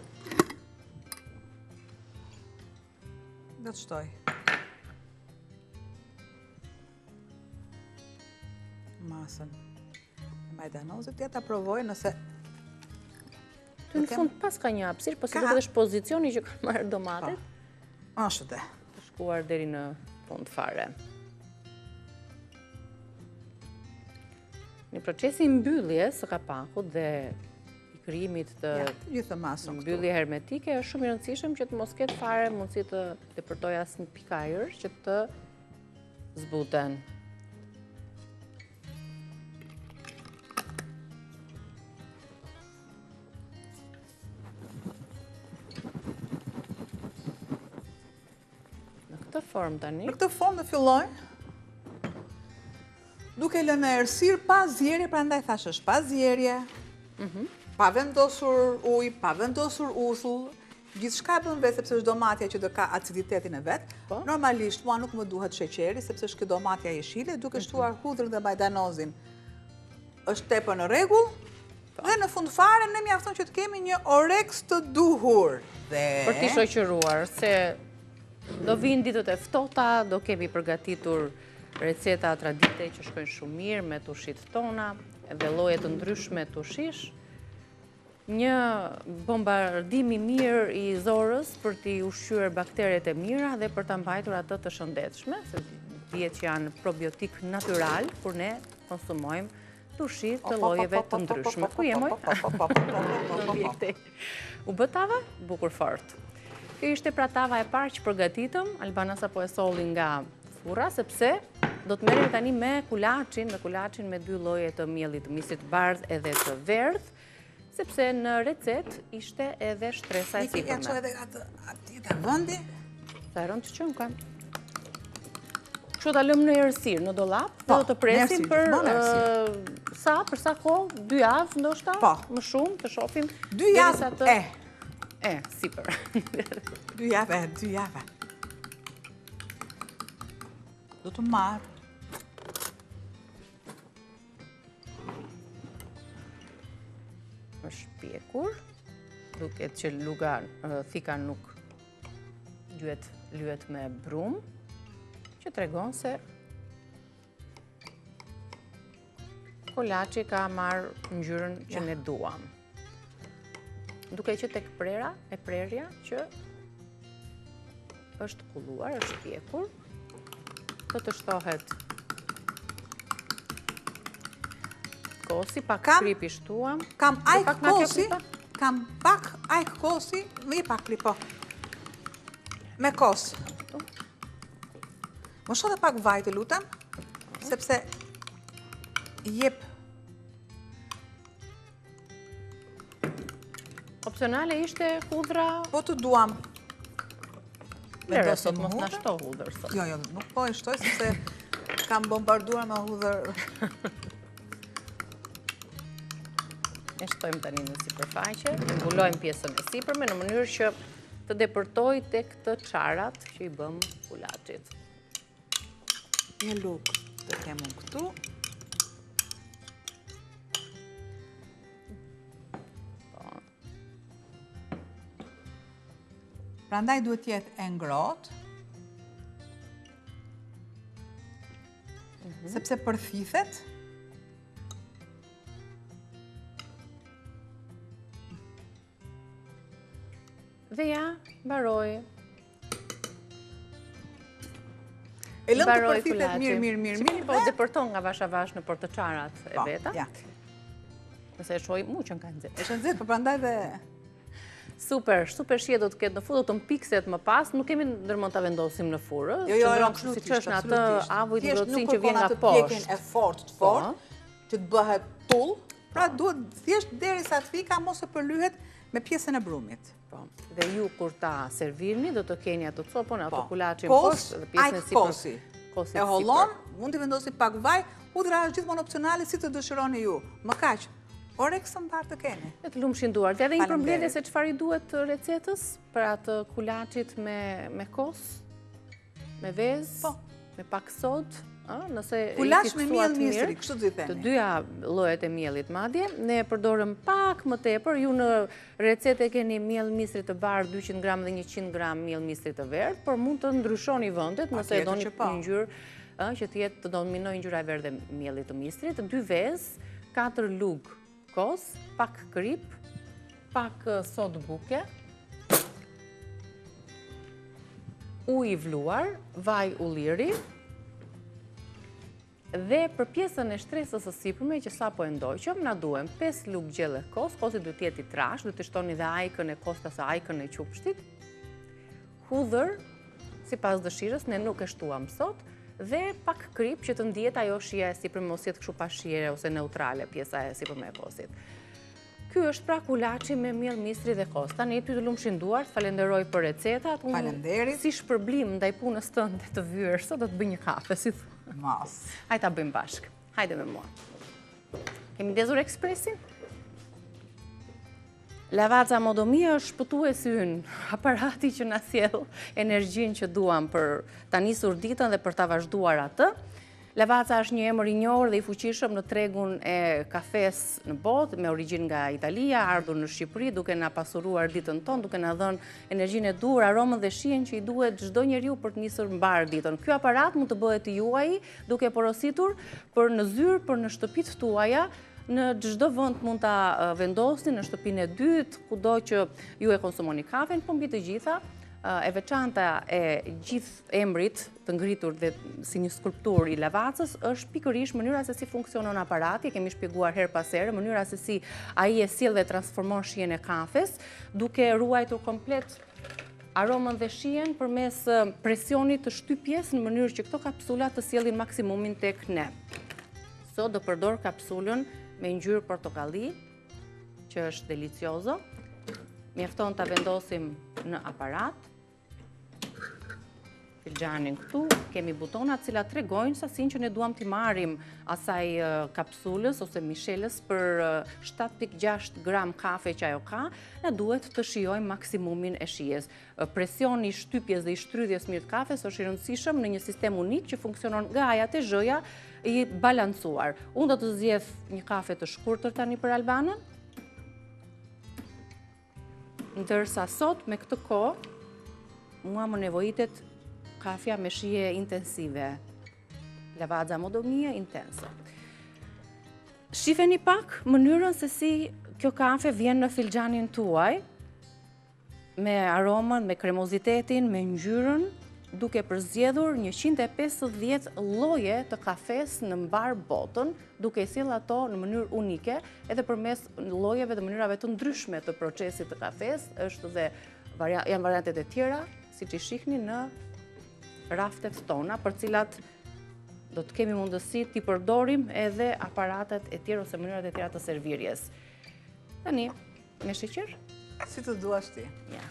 Do të shtoj. Masën e majdanozit, ja ta provoj nëse... Të në fund pas ka një hapësirë, po si do këtë është pozicioni që ka marrë domatet. Ashtë dhe. Të shkuar deri në fund fare. Në procesi mbyllje së kapakut dhe krijimit të mbyllje hermetike është shumë i rëndësishëm që të mos ketë fare mundësi të depërtoj asnjë pikë ajër që të zbuten. Në këtë formë tani. Në këtë formë do filloj duke lënë errësirë pa zjerje, prandaj thash është pa zjerje. Pa vendosur ujë, pa vendosur uthull, gjithçka bën vetë sepse është domatja që do ka aciditetin e vet. Normalisht mua nuk më duhet sheqeri sepse është kjo domatja jeshile, duke shtuar hudrën dhe majdanozin. Është tepër në rregull. Dhe në fund fare ne mjafton që të kemi një oreks të duhur. Për t'i shoqëruar se do vinë ditët e ftohta, do kemi përgatitur receta tradite që shkojnë shumë mirë me tushit tona dhe lloje të ndryshme tushish. Një bombardim i mirë i zorës për t'i ushqyer bakteret e mira dhe për ta mbajtur ato të shëndetshme, se dihet që janë probiotik natyral kur ne konsumojmë tushi të llojeve të ndryshme. Ku jemoj? U bë tava? Bukur fort. Kjo ishte pra tava e parë që përgatitëm, Albana sapo e solli nga furra, sepse do të merrem tani me kulaçin me 2 lloje të miellit, misit bardh edhe të verdh. Sepse në recet ishte edhe shtresa e sipërme. Ja çoj edhe aty te vendi. Sa rënd të qënë kam. Kështu ta lëmë në errësirë në dollap, dhe do të presim për sa kohë, 2 javë ndoshta, më shumë, të shohim. 2 javë sipër. 2 javë. Do të marr është pjekur, duket që luga thika nuk lyhet me brum, që tregon se kolaçi ka marrë ngjyrën që ne duam. Duke që tek prerja që është kulluar, është pjekur, të shtohet kosi, pak krip i shtuam. Kam pak ajk kosi, me pak klipo. Me kos. Më shoh pak vaj të lutem, sepse jep. Opsionale ishte hudhra. Po të duam. Lere, sot mos na shto hudhër sot. Jo, nuk po e shtoj, sepse kam bombarduar me hudhër. Ne shtojmë tani në sipërfaqe, mbulojmë pjesën e sipërme në mënyrë që të depërtoj tek të çarat që i bëm kulaçit. Një lugë të kemu këtu. Prandaj duhet jetë e ngrohtë, sepse përthithet. Dhe ja, mbaroi. E lëm të përthithet mirë. Po depërton nga vash avash në portoçarat e veta. Ja. Nëse e shoj muqën ka nxehtë. Është nxehtë, por prandaj dhe super shije do të ketë në fund, do të mpikset më pas, nuk kemi ndërmend ta vendosim në furrë. Jo, siç është në atë avujt ngrohtësinë që vjen nga poshtë. poshtë. Pjekjen e fortë, që të bëhet tull, pra duhet thjesht derisa të fika mos e përlyhet me pjesën e brumit. Po. Dhe ju kur ta servirni do të keni ato copën, ato kulaçin poshtë dhe pjesën e sipër. Kosi. E hollon, mund të vendosni pak vaj, hudhra është gjithmonë opsionale si të dëshironi ju. Më kaq. Ore kësë mbarë të keni. E të lumshin duart. Dhe edhe një përmbledhje se çfarë i duhet recetës për atë kulaçit me kos, me vezë, me pak sod, nëse kulaç me miell misri, kështu do i themi. Të dyja llojet e miellit madje, ne përdorëm pak më tepër. Ju në recetë keni miell misri të bardhë 200 gram dhe 100 gram miell misri të verdh, por mund të ndryshoni vendet nëse e doni një ngjyrë që të jetë të dominojë ngjyra e verdhë e miellit të misrit, 2 vezë, 4 lugë kos, pak krip, pak sod buke, ujë i vluar, vaj ulliri, dhe për pjesën e shtresës së sipërme që sapo e ndoqëm, na duhen 5 lugë gjelle kos, kosi duhet të jetë i trash, duhet të shtoni dhe ajkën e kostas ose ajkën e qupshtit, hudhër, sipas dëshirës, ne nuk e shtuam sot, dhe pak krip që të ndihet ajo shija e sipërme mos jetë kështu pa shije ose neutrale pjesa e sipërme e kosit. Ky është pra kulaçi me miell misri dhe kos. Tani ty të lumshin duart, falenderoj për recetat. Faleminderit. Si shpërblim ndaj punës tënde të vyer, sot do të bëj një kafe, si thua. Mos. Hajde ta bëjmë bashkë. Hajde me mua. Kemi ndezur ekspresin? Lavaza Modomia është shpëtuesi ynë, aparati që na sjell energjinë që duam për ta nisur ditën dhe për ta vazhduar atë. Lavaza është një emër i njohur dhe i fuqishëm në tregun e kafes në botë, me origjinë nga Italia, ardhur në Shqipëri, duke na pasuruar ditën tonë, duke na dhënë energjinë e duhur, aromën dhe shijen që i duhet çdo njeriu për të nisur mbar ditën. Ky aparat mund të bëhet i juaj, duke porositur për në zyrë, për në shtëpitë tuaja. Në çdo vend mund ta vendosni, në shtëpinë e dytë, kudo që ju e konsumoni kafen, po mbi të gjitha, e veçanta e gjithë emrit të ngritur dhe si një skulptur i lavacës është pikërisht mënyra se si funksionon aparati, e kemi shpjeguar her pas here, mënyra se si ai e sjell dhe transformon shijen e kafes, duke ruajtur komplet aromën dhe shijen përmes presionit të shtypjes në mënyrë që këto kapsula të sjellin maksimumin tek ne. Sot do përdor kapsulën me ngjyrë portokalli, që është deliciozo. Mjafton ta vendosim në aparat. Filxhanin këtu, kemi butonat cilat tregojnë sasinë që ne duam t'i marrim asaj kapsulës ose mishelës për 7.6 gram kafe që ajo ka, na duhet të shijojmë maksimumin e shijes. Presioni i shtypjes dhe i shtrydhjes mirë të kafes është i rëndësishëm në një sistem unik që funksionon nga aja te zhëja i balancuar. Unë do të zgjedh një kafe të shkurtër tani për Albanën. Ndërsa sot me këtë kohë, mua më nevojitet kafja me shije intensive, lavazza modomia intense. Shifeni pak mënyrën se si kjo kafe vjen në filxhanin tuaj, me aromën, me kremozitetin, me ngjyrën, duke përzgjedhur 150 lloje të kafes në mbar botën, duke sjellë ato në mënyrë unike, edhe përmes llojeve dhe mënyrave të ndryshme të procesit të kafes, janë variantet e tjera, siç i shihni në raftet tona, për cilat do të kemi mundësi t'i përdorim edhe aparatet e tjera ose mënyrat e tjera të servirjes. Tani, me sheqer? Si të duash ti? Ja.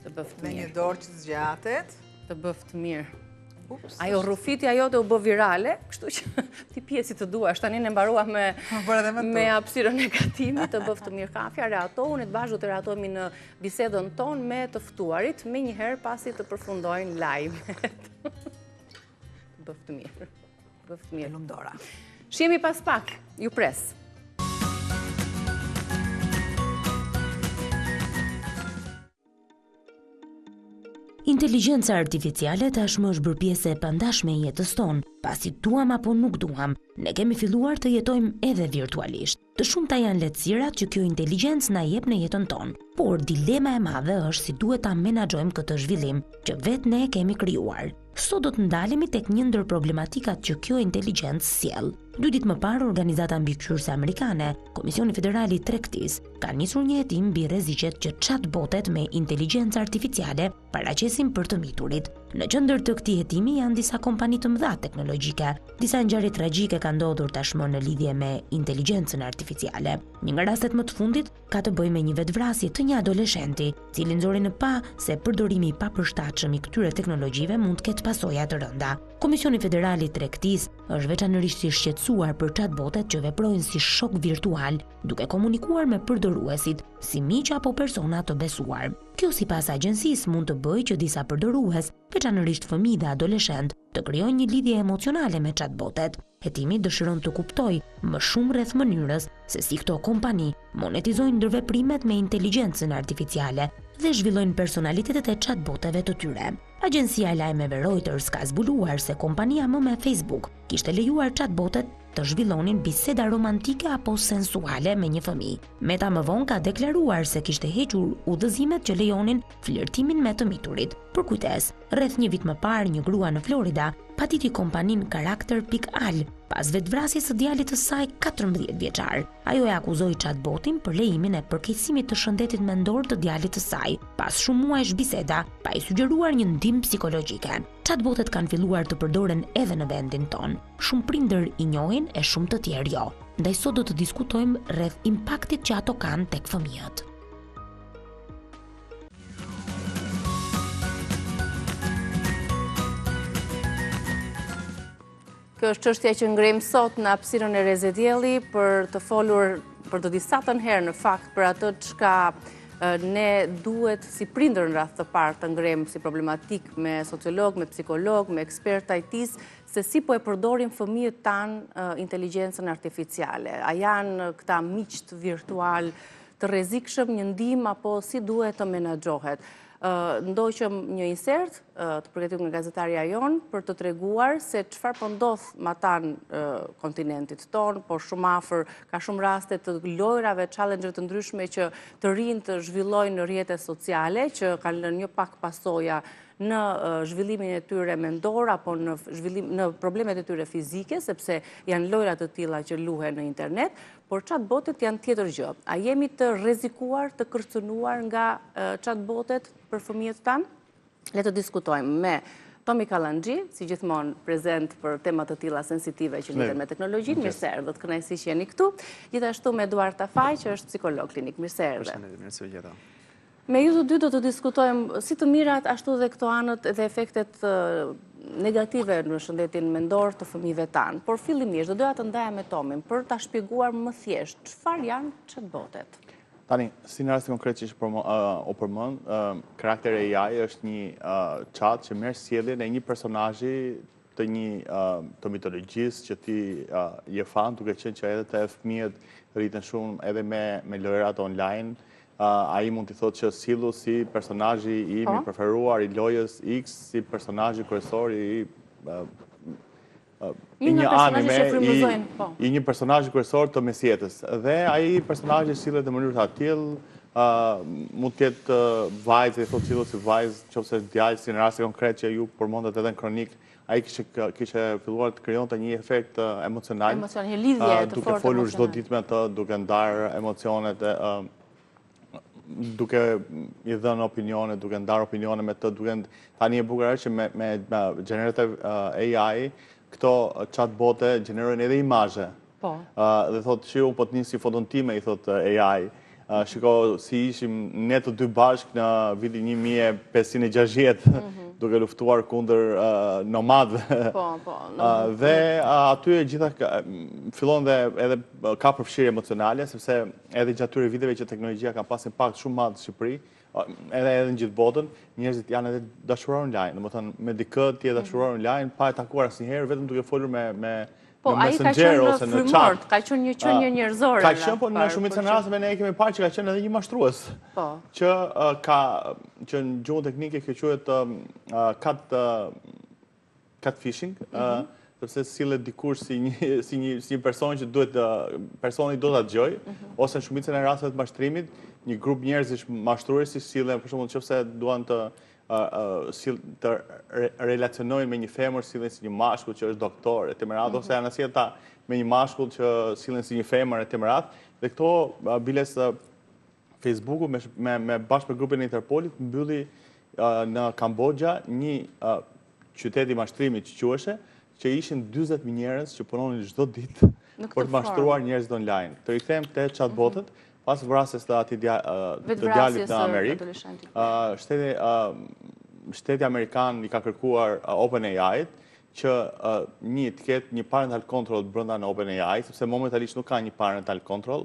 Të bëft Me një mirë. dorë që zgjatet. Të bëft mirë. Ups. Ajo rrufiti ajo të u bë virale, kështu që ti pjesi të duash. Tani ne mbarua me hapësirën e gatimit, të bëft mirë kafja, reatohuni, të vazhdu të reatohemi në bisedën tonë me të ftuarit, me njëherë pasi të përfundojnë live-et. Bëft mirë. Bëft mirë. Lumdora. Shihemi pas pak, ju pres. Inteligjenca artificiale tashmë është bërë pjesë e pandashme e jetës tonë. Pasi duam apo nuk duam, ne kemi filluar të jetojmë edhe virtualisht. Të shumta janë lehtësirat që kjo inteligjencë na jep në jetën tonë, por dilema e madhe është si duhet ta menaxhojmë këtë zhvillim që vetë ne kemi krijuar. Sot do të ndalemi tek një ndër problematikat që kjo inteligjencë sjell. 2 ditë më parë, organizata mbikëqyrëse amerikane, Komisioni Federal i Tregtisë, ka nisur një hetim mbi rreziqet që chatbotet me inteligjencë artificiale paraqesin për të miturit. Në qendër të këtij hetimi janë disa kompani të mëdha teknologjike. Disa ngjarje tragjike kanë ndodhur tashmë në lidhje me inteligjencën artificiale. Një nga rastet më të fundit ka të bëjë me një vetvrasje të një adoleshenti, cili nxori në pa se përdorimi i papërshtatshëm i këtyre teknologjive mund të ketë pasoja të rënda. Komisioni Federal i Tregtisë është veçanërisht i shqetësuar për chatbotet që veprojnë si shok virtual, duke komunikuar me përdoruesit si miq apo persona të besuar. Kjo sipas agjencisë mund të bëjë që disa përdorues, veçanërisht fëmijë dhe adoleshentë, të krijojnë një lidhje emocionale me chatbotet. Hetimi dëshiron të kuptojë më shumë rreth mënyrës se si këto kompani monetizojnë ndërveprimet me inteligjencën artificiale dhe zhvillojnë personalitetet e chatboteve të tyre. Agjencia e lajmeve Reuters ka zbuluar se kompania më me Facebook kishte lejuar chatbotet të zhvillonin biseda romantike apo sensuale me një fëmijë. Meta më vonë ka deklaruar se kishte hequr udhëzimet që lejonin flirtimin me të miturit. Për kujdes, rreth një vit më parë, një grua në Florida patiti kompaninë Karakter.al pas vetvrasjes së djalit të saj 14 vjeçar. Ajo e akuzoi chatbotin për lejimin e përkeqësimit të shëndetit mendor të djalit të saj, pas shumë muajsh biseda, pa i sugjeruar një ndihmë psikologjike. Chatbotet kanë filluar të përdoren edhe në vendin tonë. Shumë prindër i njohin e shumë të tjerë jo. Ndaj sot do të diskutojmë rreth impaktit që ato kanë tek fëmijët. Kjo është çështja që ngrem sot në hapësirën e Rezedielli për të folur për të disatën herë në fakt për atë çka ne duhet si prindër në radh të parë të ngrem si problematik me sociolog, me psikolog, me ekspert IT-s, se si po e përdorin fëmijët tanë inteligjencën artificiale. A janë këta miq virtual të rrezikshëm, një ndihmë apo si duhet të menaxhohet? Ndoqëm një insert të përgatitur nga gazetarja jonë për të treguar se çfarë po ndodh me ata në kontinentit tonë, por shumë afër ka shumë raste të lojrave, challenge të ndryshme që të rinj të zhvillojnë në rrjetet sociale, që kanë lënë një pak pasoja në zhvillimin e tyre mendor apo në problemet e tyre fizike, sepse janë lojra të tilla që luhen në internet, por chatbotet janë tjetër gjë. A jemi të rrezikuar, të kërcënuar nga chatbotet për fëmijët tanë? Le të diskutojmë me Tomi Kallanxhi, si gjithmonë prezent për tema të tilla sensitive që lidhen me teknologjinë. Mirë se erdhët, kënaqësi që jeni këtu. Gjithashtu me Eduard Tafaj, që është psikolog klinik. Mirë se erdhët. Mirë se u gjeta. Me ju të dy do të diskutojmë si të mirat, ashtu dhe këto anët dhe efektet negative në shëndetin mendor të fëmijëve tanë. Por fillimisht, do doja të ndaja me Tomin për ta shpjeguar më thjesht çfarë janë chatbotet. Tani, si në rastin konkret që o përmend, Karakter AI është një chat që merr sjelljen e një personazhi të një të mitologjisë që ti je fan, duke qenë që edhe të fëmijët rriten shumë edhe me lojrat online. Ai mund t'i thotë që sillu si personazhi im i preferuar i lojës X, si personazhi kryesor i një anime, i një personazhi kryesor të mesjetës. Dhe ai personazhi sillet në mënyrë të tillë, mund të jetë vajzë, i thotë sillu si vajzë, nëse është djalë, si në raste konkret që ju përmendet edhe në kronik, ai kishte filluar të krijonte një efekt emocional, një lidhje të fortë, duke folur çdo ditë me të, duke ndarë emocionet, duke i dhënë opinione, duke ndarë opinione me të, tani e bukur është që me generative AI këto chatbote gjenerojnë edhe imazhe. Dhe thotë që unë po të nisi foton time, i thotë AI. Shiko si ishim ne të dy bashkë në vitin 1560 duke luftuar kundër nomadëve. Dhe aty e gjitha fillon dhe edhe ka përfshirje emocionale, sepse edhe gjatë atyre viteve që teknologjia ka pas impakt shumë madh në Shqipëri, edhe në gjithë botën, njerëzit janë edhe dashuruar online. Domethënë me dikë ti je dashuruar online pa e takuar asnjëherë, vetëm duke folur me Po, ai ka qenë frymërt, ka qenë një qenie njerëzore. Ka qenë, po në shumicën e rasteve ne kemi parë që ka qenë edhe një mashtrues. Që në gjuhën teknike kjo quhet catfishing, sepse sillet dikush si një person që personi do ta dëgjojë, ose në shumicën e rasteve të mashtrimit, një grup njerëzish mashtruesi sillen, për shembull, nëse duan të relacionojnë me një femër sillen si një mashkull që është doktor, etj. Ose janë asjeta me një mashkull që sillen si një femër, etj. Dhe këto biles Facebooku bashkë me grupin e Interpolit mbylli në Kambodgja një qytet i mashtrimit që quheshe, që ishin 40.000 njerëz që punonin çdo ditë për të mashtruar njerëzit online. Të rikthehem te chatbotët. Pas vrasjes të atij djalit në Amerikë, shteti amerikan i ka kërkuar OpenAI-t që të ketë një parental control brenda në OpenAI, sepse momentalisht nuk ka një parental control,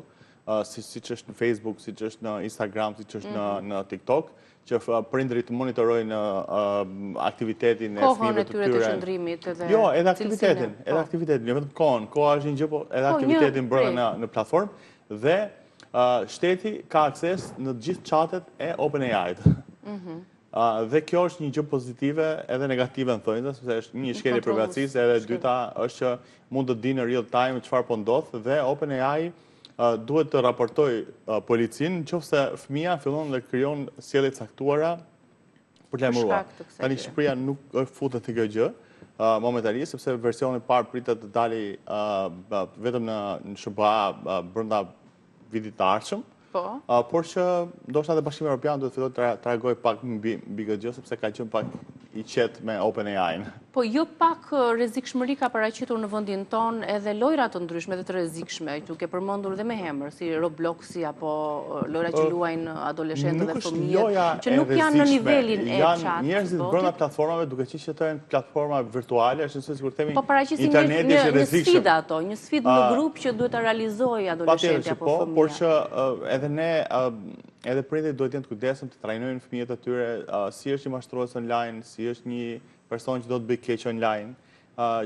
siç është në Facebook, siç është në Instagram, siç është në TikTok, që prindërit monitorojnë aktivitetin e fëmijëve të tyre. Kohën e tyre të qëndrimit edhe jo, edhe aktivitetin, jo vetëm kohën, koha është një gjë, po edhe aktivitetin brenda në platformë, dhe shteti ka akses në gjithë chatet e OpenAI-t. Dhe kjo është një gjë pozitive edhe negative në thonjtë, sepse është një shkelje e privatësisë, edhe dyta është që mund të di në real time çfarë po ndodh, dhe OpenAI duhet të raportojë policinë nëse fëmia fillon dhe krijon sjellje të caktuara për të lajmëruar. Tani Shqipëria nuk futet te kjo gjë momentalisht, sepse versioni i parë pritet të dalë vetëm në SBA brenda vitit të ardhshëm, por që ndoshta edhe Bashkimi Evropian duhet fillojë të trajgojë pak mbi këtë gjë, sepse ka qenë pak i qetë me OpenAI-n. Po jo pak rrezikshmëri ka paraqitur në vendin ton edhe lojra të ndryshme dhe të rrezikshme, duke përmendur dhe me emër, si Robloxi apo lojra që luajnë adoleshentët dhe fëmijët, që nuk janë në nivelin e chat. Janë njerëzit brenda platformave, duke qenë që ato janë platforma virtuale, është se sikur themi interneti është rrezikshëm. Një sfidë ato, një sfidë në grup që duhet ta realizojë adoleshenti apo fëmia. Por që edhe ne edhe prindërit duhet të jenë të kujdesshëm të trajnojnë fëmijët e tyre si është një mashtrues online, si është një person që do të bëjë keq online,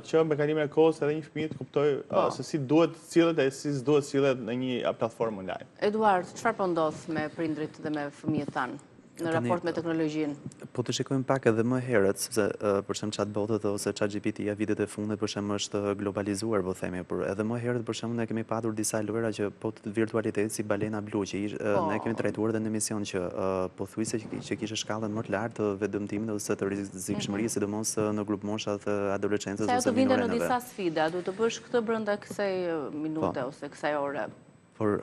që me kalimin e kohës edhe një fëmijë të kuptojë se si duhet sillet e si s'duhet sillet në një platformë online. Eduard, çfarë po ndodh me prindrit dhe me fëmijët tanë në raport me teknologjinë? Po të shikojmë pak edhe më herët, sepse për shemb chatbotët ose ChatGPT-ja vitet e fundit për shemb është globalizuar, po themi, por edhe më herët për shemb ne kemi patur disa lojra që po virtualitet si Balena Blu që ne kemi trajtuar edhe në emision që pothuajse që kishte shkallën më të lartë të vetëdëmtimit ose të rrezikshmërisë, sidomos në grup mosha të adoleshencës ose minorenëve. Sa të vinte në disa sfida, duhet të bësh këtë brenda kësaj minute ose kësaj ore. Por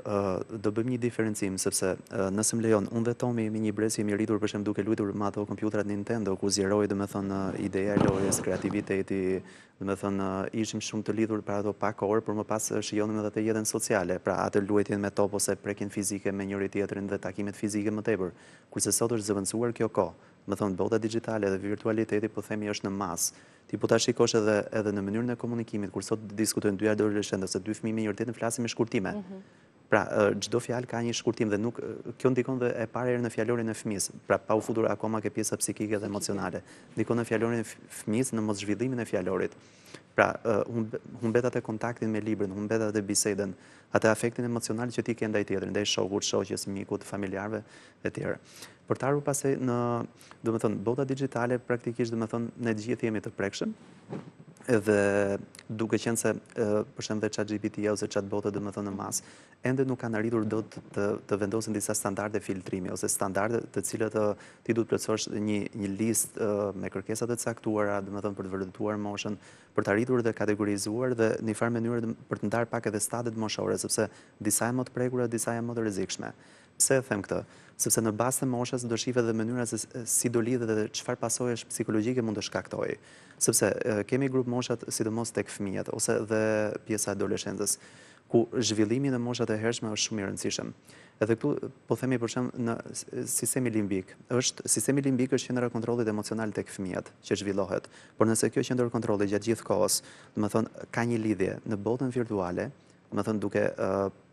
do bëjmë një diferencim, sepse nëse më lejon, unë dhe Tomi jemi një brez, jemi rritur për shemb duke luajtur me ato kompjuterat Nintendo, ku zjeroi domethënë ideja e lojës, kreativiteti, domethënë ishim shumë të lidhur për ato pak orë, por më pas shijonim edhe të jetën sociale, pra atë luajtjen me top ose prekjen fizike me njëri tjetrin dhe takimet fizike më tepër. Kurse sot është zëvendësuar kjo kohë. Më thonë, bota digitale dhe virtualiteti po themi është në masë. Ti po ta shikosh edhe në mënyrën e komunikimit, kur sot diskutojnë dy adoleshentë ose dy fëmijë me njëri tjetrin, flasin me shkurtime. Pra, çdo fjalë ka një shkurtim dhe nuk kjo ndikon dhe e parë herë në fjalorin e fëmisë. Pra, pa u futur akoma ke pjesa psikike dhe emocionale. Ndikon në fjalorin e fëmisë, në mos zhvillimin e fjalorit. Pra, humbet atë kontaktin me librin, humbet atë bisedën, atë afektin emocional që ti ke ndaj tjetrit, ndaj shokut, shoqes, mikut, familjarëve e tjerë. Për të ardhur pastaj në, domethënë, bota digjitale praktikisht domethënë ne gjithë jemi të prekshëm. Edhe duke qenë se për shembull ChatGPT ose chatbotët domethënë në masë ende nuk kanë arritur dot të vendosin disa standarde filtrimi ose standarde të cilat ti duhet plotësosh një listë me kërkesa të caktuara, domethënë për të vërtetuar moshën, për të arritur dhe kategorizuar dhe në një farë mënyrë për të ndarë pak edhe stadet moshore, sepse disa janë më të prekura, disa janë më të rrezikshme. Pse e them këtë? Sepse në bazë të moshës do shihet dhe mënyra se si do lidhet dhe çfarë pasojësh psikologjike mund të shkaktojë. Sepse kemi grup moshat sidomos tek fëmijët ose dhe pjesa e adoleshencës, ku zhvillimi në moshat e hershme është shumë i rëndësishëm. Edhe këtu po themi për shemb në sistemi limbik. Sistemi limbik është qendra e kontrollit emocional tek fëmijët që zhvillohet. Por nëse kjo qendër kontrolli gjatë gjithë kohës, domethënë ka një lidhje në botën virtuale, domethënë duke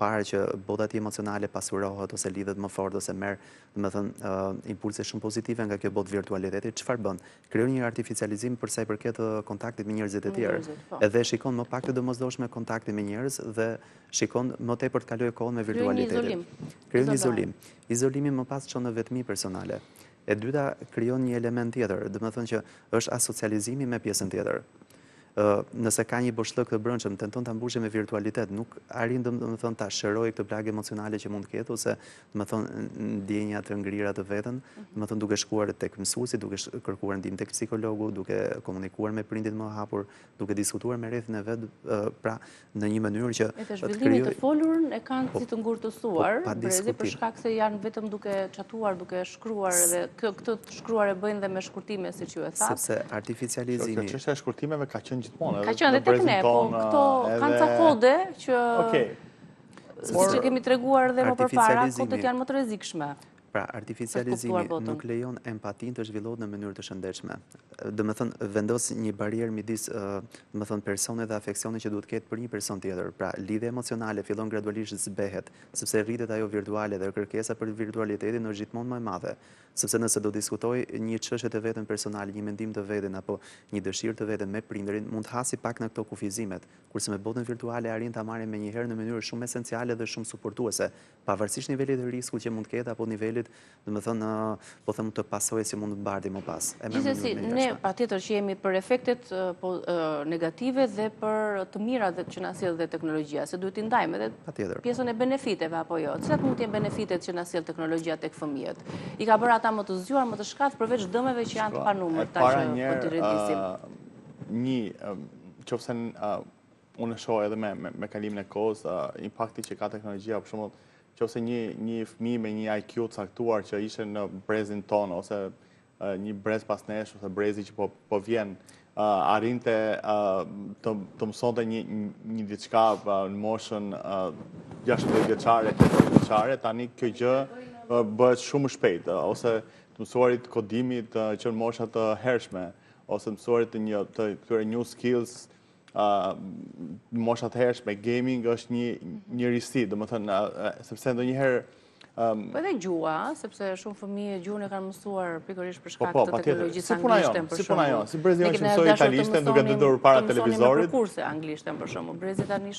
parë që bota e emocionale pasurohet ose lidhet më fort ose merr domethënë impulse shumë pozitive nga kjo botë virtualiteti, çfarë bën? Krijon një artificializim për sa i përket kontaktit me njerëzit e tjerë. Edhe shikon më pak të domosdoshme kontaktin me njerëz dhe shikon më tepër të kalojë kohën me virtualitetin. Krijon një izolim. Izolimi më pas çon në vetmi personale. E dyta krijon një element tjetër, domethënë që është asocializimi me pjesën tjetër. Nëse ka një boshllëk të brendshëm, tenton ta mbushë me virtualitet, nuk arrin domethënë ta shërojë këtë plagë emocionale që mund të ketë ose domethënë ndjenja të ngrira të veten, domethënë duke shkuar tek mësuesi, duke kërkuar ndihmë tek psikologu, duke komunikuar me prindit më hapur, duke diskutuar me rrethin e vet, pra në një mënyrë që të zhvillimit të folurën e kanë si të ngurtësuar, për shkak se janë vetëm duke çatuar, duke shkruar dhe këtë të shkruar e bëjnë dhe me shkurtime siç ju e tha. Sepse artificializimi. Çështja e shkurtimeve ka qenë gjithmonë. Ka qenë edhe tek ne, po këto kanë ca kode që siç e kemi treguar dhe më përpara, kodet janë më të rrezikshme. Pra, artificializimi nuk lejon empatin të zhvillohet në mënyrë të shëndetshme. Domethënë vendos një barierë midis domethënë personit dhe afeksionit që duhet ketë për një person tjetër. Pra, lidhja emocionale fillon gradualisht zbehet, sepse rritet ajo virtuale dhe kërkesa për virtualitetin është gjithmonë më e madhe. Sepse nëse do diskutoj një çështje të veten personale, një mendim të veten apo një dëshirë të veten me prindërin, mund të hasi pak në këto kufizimet, kurse me botën virtuale arrin ta marrin menjëherë në mënyrë shumë esenciale dhe shumë suportuese, pavarësisht nivelit të riskut që mund të ketë apo nivelit, domethënë, po them të pasojës që mund të mbarti më pas. Gjithsesi, ne patjetër që jemi për efektet negative dhe për të mirat që na sjell dhe teknologjia, se duhet i ndajmë edhe pjesën e benefiteve apo jo. Cilat mund të jenë benefitet që na sjell teknologjia tek fëmijët? I ka bërë ata më të zgjuar, më të shkath përveç dëmeve që janë të panumërta që po të rredisim. Qofse unë shoh edhe me kalimin e kohës, impakti që ka teknologjia, për shembull, qofse një fëmijë me një IQ caktuar që ishte në brezin tonë ose një brez pas nesh ose brezi që po vjen, arrinte të mësonte një diçka në moshën 16 vjeçare, 18 vjeçare, tani kjo gjë bëhet shumë shpejt, ose të mësuarit kodimit që në moshat të hershme, ose mësuarit të këtyre new skills, moshat hershme, gaming është një risi, domethënë, sepse ndonjëherë po edhe gjua, sepse shumë fëmijë gjuhën e kanë mësuar pikërisht për shkak të teknologjisë anglishten për shembull. Si puna jo, si brezi që mësoi italishten duke dëgjuar para televizorit. Për kurse anglishten për shembull. Brezi tani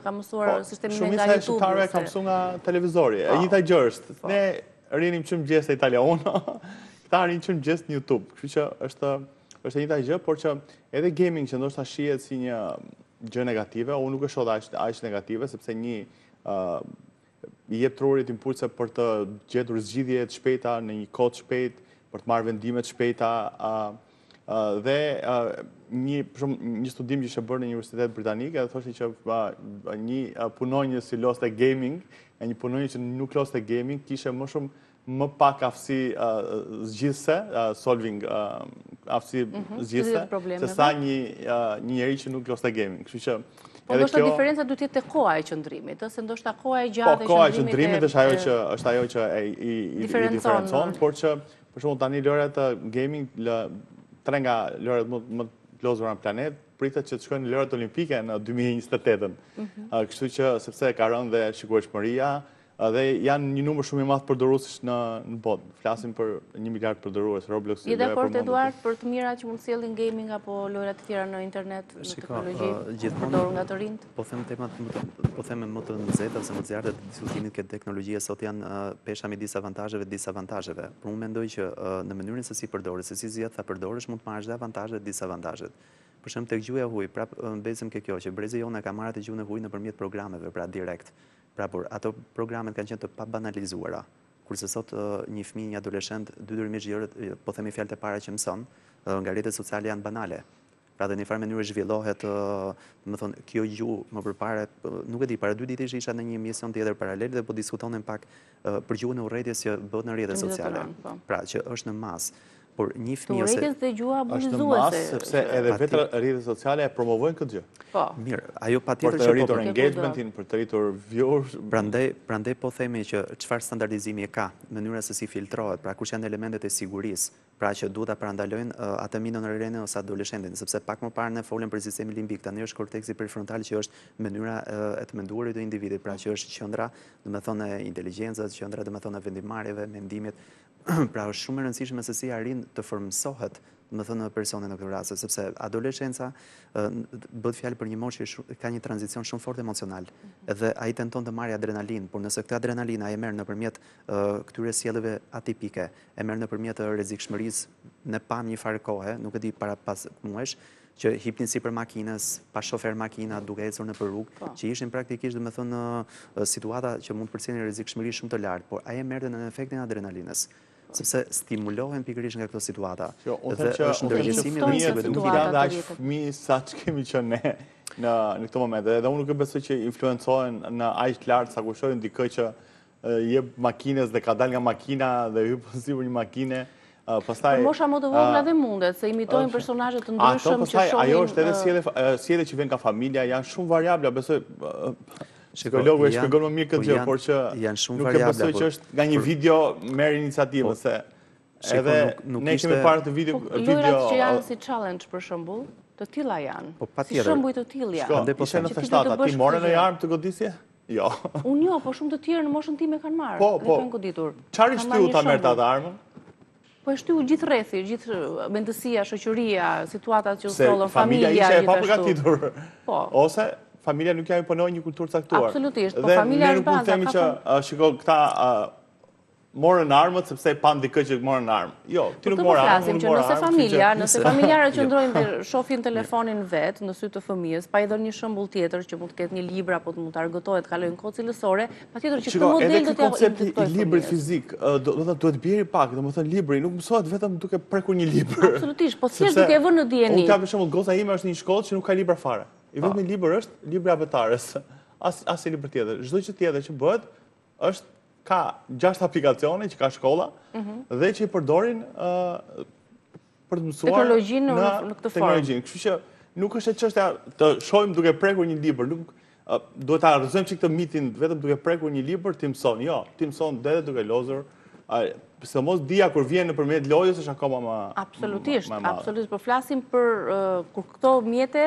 ka mësuar sistemin nga YouTube. Shumica e shqiptarëve ka mësuar nga televizori. E njëjta gjë është. Ne rinim që mëngjes në Italia unë, këta rinë që mëngjes në YouTube. Kështu që është e njëjta gjë, por që edhe gaming që ndoshta shihet si një gjë negative, unë nuk e shoh aq negative sepse i jep trurit impulse për të gjetur zgjidhje të shpejta në një kohë të shpejtë, për të marrë vendime të shpejta dhe një studim që ishte bërë në Universitetin Britanik edhe thoshte që një punonjës që loste gaming, një punonjës që nuk loste gaming kishte më pak aftësi zgjidhëse, solving aftësi zgjidhëse, se sa një njeri që nuk loste gaming. Kështu që po ndoshta diferenca duhet jetë te koha e qëndrimit, se ndoshta koha e gjatë e qëndrimit. Po, koha e qëndrimit është ajo që i diferencon, por që për shembull tani lëret gaming, 3 nga lëret më të lozura në planet, pritet që të shkojnë në lojrat olimpike në 2028. Kështu që sepse ka rënë dhe shikueshmëria, dhe janë një numër shumë i madh përdoruesish në botë. Flasim për 1 miliard përdorues, Roblox. Je dakord Eduard për të mirat që mund sjellin gaming apo lojrat të tjera në internet, në teknologji, përdorur nga të rinjt? Po them temat po them më të nxehta ose më të zjarrta të diskutimit këtë teknologjia sot janë pesha midis avantazheve dhe disavantazheve. Por unë mendoj që në mënyrën se si përdoret, se si zgjedh ta përdorësh, mund të marrësh dhe avantazhet dhe disavantazhet. Për shembull tek gjuhja e huaj, prapë mbesëm ke kjo që brezi jonë ka marrë atë gjuhën e huaj nëpërmjet programeve, pra direkt. Pra, por ato programet kanë qenë të pabanalizuara. Kurse sot një fëmijë, një adoleshent, detyrimisht gjërat, po themi fjalët e para që mëson, nga rrjetet sociale janë banale. Pra dhe në një farë mënyrë zhvillohet, më thonë, kjo gjuhë më përpara, nuk e di, para 2 ditësh isha në një emision tjetër paralel dhe po diskutonin pak për gjuhën e urrëties që bëhet në rrjetet sociale. Pra, që është në masë. Por një fëmijë ose urrëties dhe gjuha abuzizuese. Është në masë sepse edhe vetë rrjetet sociale e promovojnë këtë gjë. Po. Mirë, ajo patjetër që për të rritur engagementin, për të rritur viewers. Prandaj po themi që çfarë standardizimi ka, mënyra se si filtrohet, pra kush janë elementet e sigurisë, pra që duhet ta parandalojnë atë minorenin ose adoleshentin, sepse pak më parë ne folëm për sistemin limbik, tani është korteksi prefrontal që është mënyra e të menduarit të individit, pra që është qendra, domethënë e inteligjencës, qendra domethënë e vendimarrjeve, mendimit. Pra është shumë e rëndësishme se si arrin të formësohet, domethënë personin në këtë rast, sepse adoleshenca bëhet fjalë për një moshë që ka një tranzicion shumë fort emocional. Edhe ai tenton të marrë adrenalin, por nëse këtë adrenalin ai e merr nëpërmjet këtyre sjelljeve atipike, e merr nëpërmjet rrezikshmërisë në pam një farë kohe, nuk e di para pas muesh, që hipnin sipër makinës, pa shofer makina, duke ecur nëpër rrugë, që ishin praktikisht domethënë situata që mund të përcjellin rrezikshmëri shumë të lartë, por ai e merrte në efektin e adrenalinës. Sepse stimulohen pikërisht nga këto situata. Dhe është ndërgjegjësimi i rrezikut nuk i kanë aq fëmijë sa që kemi qenë ne në këtë moment. Edhe unë nuk e besoj që influencohen në aq lart sa kur shohin dikë që jep makinës dhe ka dalë nga makina dhe hyn sipër një makine. Pastaj mosha më të vogla dhe mundet se imitojnë personazhe të ndryshëm që shohin. Ajo është edhe sjellje që vjen nga familja, janë shumë variabla, besoj. Psikologu e shpjegon më mirë këtë gjë, por që nuk e besoj që është nga një video merr iniciativën se edhe ne kemi parë të video. Lojrat që janë si challenge për shembull, të tilla janë. Si shembuj të tillë janë. Ishte në festata, ti morë në armë të godisje? Jo. Unë jo, po shumë të tjerë në moshën time kanë marrë. Po, çfarë shtyu ta merrte atë armën? Po e shtyu gjithë rrethi, gjithë mendësia, shoqëria, situatat që usollën, familja ishte e gjithashtu. papërgatitur. Po. Ose familja nuk ja imponoi një kulturë caktuar. Absolutisht, po familja është baza. Dhe ne nuk mund të themi që shiko këta morën armët sepse pan dikë që morën armë. Jo, ti nuk morë armë. Që nëse familjarët qëndrojnë dhe shohin telefonin vet në sy të fëmijës, pa i dhënë një shembull tjetër që mund të ketë një libër apo mund të argëtohet, kalojnë kohë cilësore, patjetër që këtë model do t'ja koncepti i librit fizik, do të duhet bjerë pak, domethënë libri nuk mësohet vetëm duke prekur një libër. Absolutisht, po thjesht duke vënë në dieni. Unë kam për shembull goca ime është në një shkollë që nuk ka libra fare. I vetmi libër është libri avetares. As i libër tjetër. Çdo gjë tjetër që bëhet është ka 6 aplikacione që ka shkolla dhe që i përdorin për të mësuar teknologjinë në këtë formë. Kështu që nuk është e çështja të shohim duke prekur një libër, nuk duhet ta rrëzojmë çik të mitin vetëm duke prekur një libër ti mëson. Jo, ti mëson edhe duke lozur. Pse mos dia kur vjen nëpërmjet lojës është akoma më absolutisht, po flasim për kur këto mjete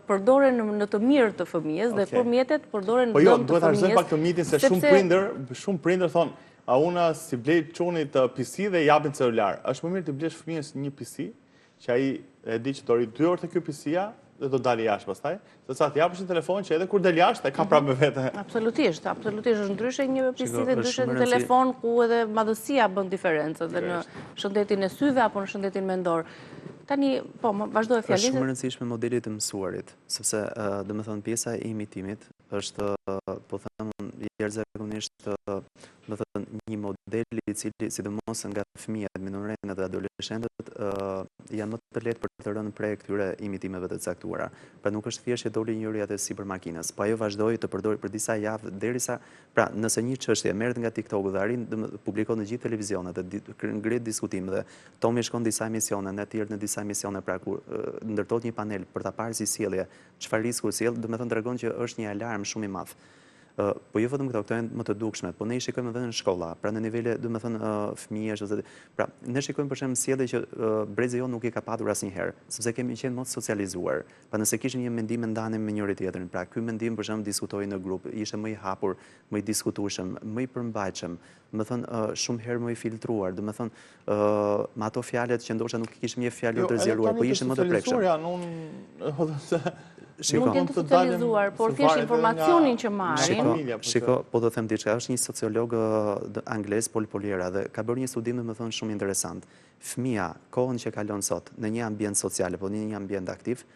përdoren në të mirë të fëmijës dhe kur mjetet përdoren në dëm të fëmijës. Po jo, duhet ta rrëzojmë pak të mitin se shumë prindër thonë, a una si blej çunit PC dhe japin celular. Është më mirë të blesh fëmijës një PC, që ai e di që do ri 2 orë te ky PC-ja dhe do dalë jashtë pastaj, sesa të japësh një telefon që edhe kur del jashtë e ka prapë me vete. Absolutisht, është ndryshe një PC dhe ndryshe një telefon ku edhe madhësia bën diferencë dhe në shëndetin e syve apo në shëndetin mendor. Tani, po, vazhdoj fjalimin. Është shumë e rëndësishme modeli të mësuarit, sepse domethënë pjesa e imitimit është, po them, jashtëzakonisht një model i cili sidomos nga fëmijët, minorenët dhe adoleshentët janë më të lehtë për të rënë prej këtyre imitimeve të caktuara. Pra nuk është thjesht që doli njëri atë sipër makinës, po ajo vazhdoi të përdori për disa javë derisa, pra nëse një çështje merret nga TikToku dhe arrin të publikohet në gjithë televizionet dhe ngrihet diskutim dhe Tomi shkon disa emisione, ne të tjerë në disa emisione, pra kur ndërtohet një panel për ta parë si sjellje, çfarë risku sjell, domethënë tregon që është një alarm shumë i madh. Po jo vetëm këto janë më të dukshme, po ne i shikojmë edhe në shkolla, pra në nivele, domethënë, fëmijësh ose pra ne shikojmë për shembull sjellje që brezi jon nuk i ka patur asnjëherë, sepse kemi qenë më të socializuar. Pa nëse kishim një mendim e ndanim me njëri tjetrin, pra ky mendim për shembull diskutoi në grup, ishte më i hapur, më i diskutueshëm, më i përmbajtshëm, domethënë shumë herë më i filtruar, domethënë me ato fjalët që ndoshta nuk kishim një fjalë të zgjeruar, po ishin më të prekshëm. Nuk jenë të socializuar, por thjesht informacionin që marrin. Shiko, po do them diçka, është një sociolog anglez, Paul Poliera, dhe ka bërë një studim domethënë shumë interesant. Fëmia, kohën që kalon sot në një ambient social apo në një ambient aktiv,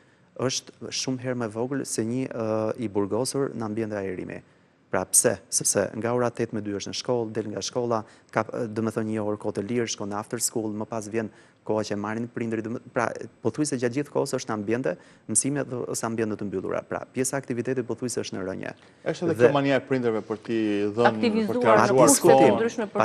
është shumë herë më vogël se një i burgosur në ambient ajrimi. Pra pse? Sepse nga ora 8:02 është në shkollë, del nga shkolla, ka domethënë një orë kohë të lirë, shkon në after school, më pas vjen koha që marrin prindërit, pra pothuajse gjatë gjithë kohës është në ambiente mësime ose ambiente të mbyllura. Pra pjesa e aktivitetit pothuajse është në rënje. Është edhe kjo mania e prindërve për t'i dhënë për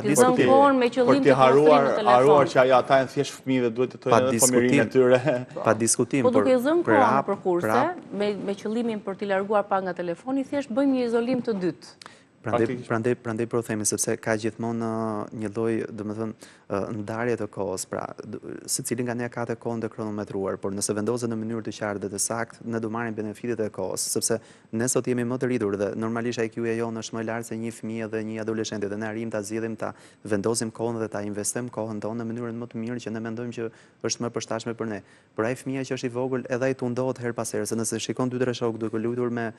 t'i dhënë kohën me qëllim të haruar që ata janë thjesht fëmijë dhe duhet të tojnë edhe fëmijërinë e tyre. Pa diskutim. Po duke dhënë kohën për kurse, me qëllimin për t'i larguar pa nga telefoni, thjesht bëjmë një izolim të dytë. Prandaj po themi, sepse ka gjithmonë një lloj, domethënë, ndarje të kohës, pra secili nga ne ka të kohën të kronometruar, por nëse vendoset në mënyrë të qartë dhe të saktë, ne do marrim benefitet e kohës, sepse ne sot jemi më të rritur dhe normalisht IQ-ja jonë është më e lartë se një fëmijë dhe një adoleshenti dhe ne arrijmë ta zgjidhim ta vendosim kohën dhe ta investojmë kohën tonë në mënyrën më të mirë që ne mendojmë që është më përshtatshme për ne. Por ai fëmia që është i vogël, edhe ai tundohet her pas here, se nëse shikon 2-3 shok duke luajtur me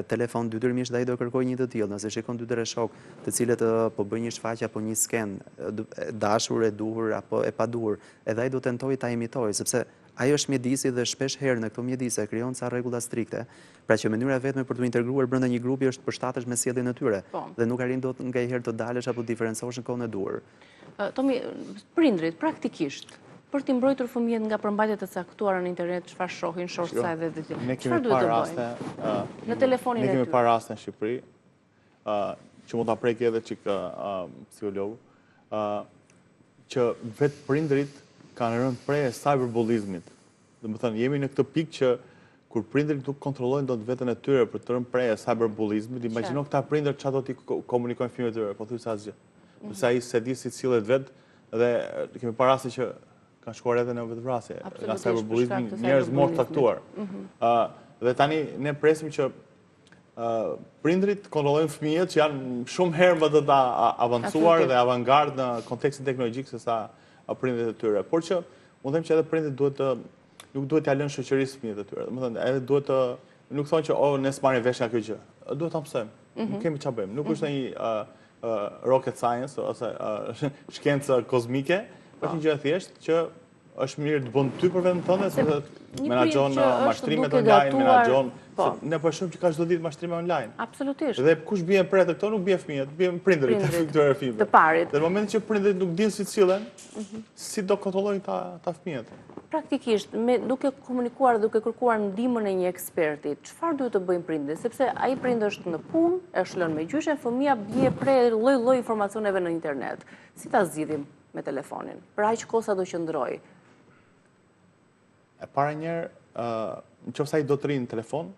telefon detyrimisht ai do kërkojë një të tillë. Nëse shikon 2-3 shok të cilët po bëjnë një shfaqje apo një sken dashur, e duhur apo e paduhur, edhe ai do tentojë ta imitojë, sepse ai është mjedisi dhe shpesh herë në këto mjedise krijon ca rregulla strikte, pra që mënyra vetme për të integruar brenda një grupi është përshtatesh me sjelljen e tyre dhe nuk arrin dot nganjëherë të dalësh apo diferencohesh në kohën e duhur. Tomi, prindrit praktikisht për t'i mbrojtur fëmijët nga përmbajtjet e caktuara në internet, çfarë shohin, shortsa dhe të tjerë. Çfarë duhet të bëjnë? Në telefonin e tyre. Ne kemi parë raste në Shqipëri, që mund ta preki edhe çik psikologu, që vetë prindrit kanë rënë prej cyberbullyzmit. Domethënë jemi në këtë pikë që kur prindrit nuk kontrollojnë dot veten e tyre për të rënë prej cyberbullyzmit, imagjino këta prindër çfarë do t'i komunikojnë fëmijëve të tyre, po thjesht asgjë. Sepse ai se di si sillet vet dhe kemi parë raste që kanë shkuar edhe në vetvrasje nga cyberbullyzmi, njerëz morë caktuar. Dhe tani ne presim që prindrit kontrollojnë fëmijët që janë shumë herë më të avancuar dhe avangard në kontekstin teknologjik se sa prindrit e tyre. Por që mund të them që edhe prindrit nuk duhet t'ia lënë shoqërisë fëmijët e tyre. Domethënë edhe duhet të nuk thonë që ne s'marrim vesh nga kjo gjë. Duhet ta mësojmë. Nuk kemi ç'a bëjmë. Nuk është një rocket science ose shkencë kozmike, është një gjë e thjeshtë që është mirë të bën ty për veten tënde, se menaxhon mashtrimet online, menaxhon ne po shohim që ka çdo ditë mashtrime online. Absolutisht. Dhe kush bie pret këto nuk bie fëmijët, bie prindërit e këtyre fëmijëve. Të parit. Dhe në momentin që prindërit nuk dinë si sillen, si do kontrollojnë ta fëmijët? Praktikisht, duke komunikuar, duke kërkuar ndihmën e një eksperti, çfarë duhet të bëjnë prindërit? Sepse ai prind është në punë, është lënë me gjyshe, fëmia bie prej lloj-lloj informacioneve në internet. Si ta zgjidhim me telefonin? Për aq kohë sa do qëndrojë? E para njerë, nëse ai do të rinë në telefon,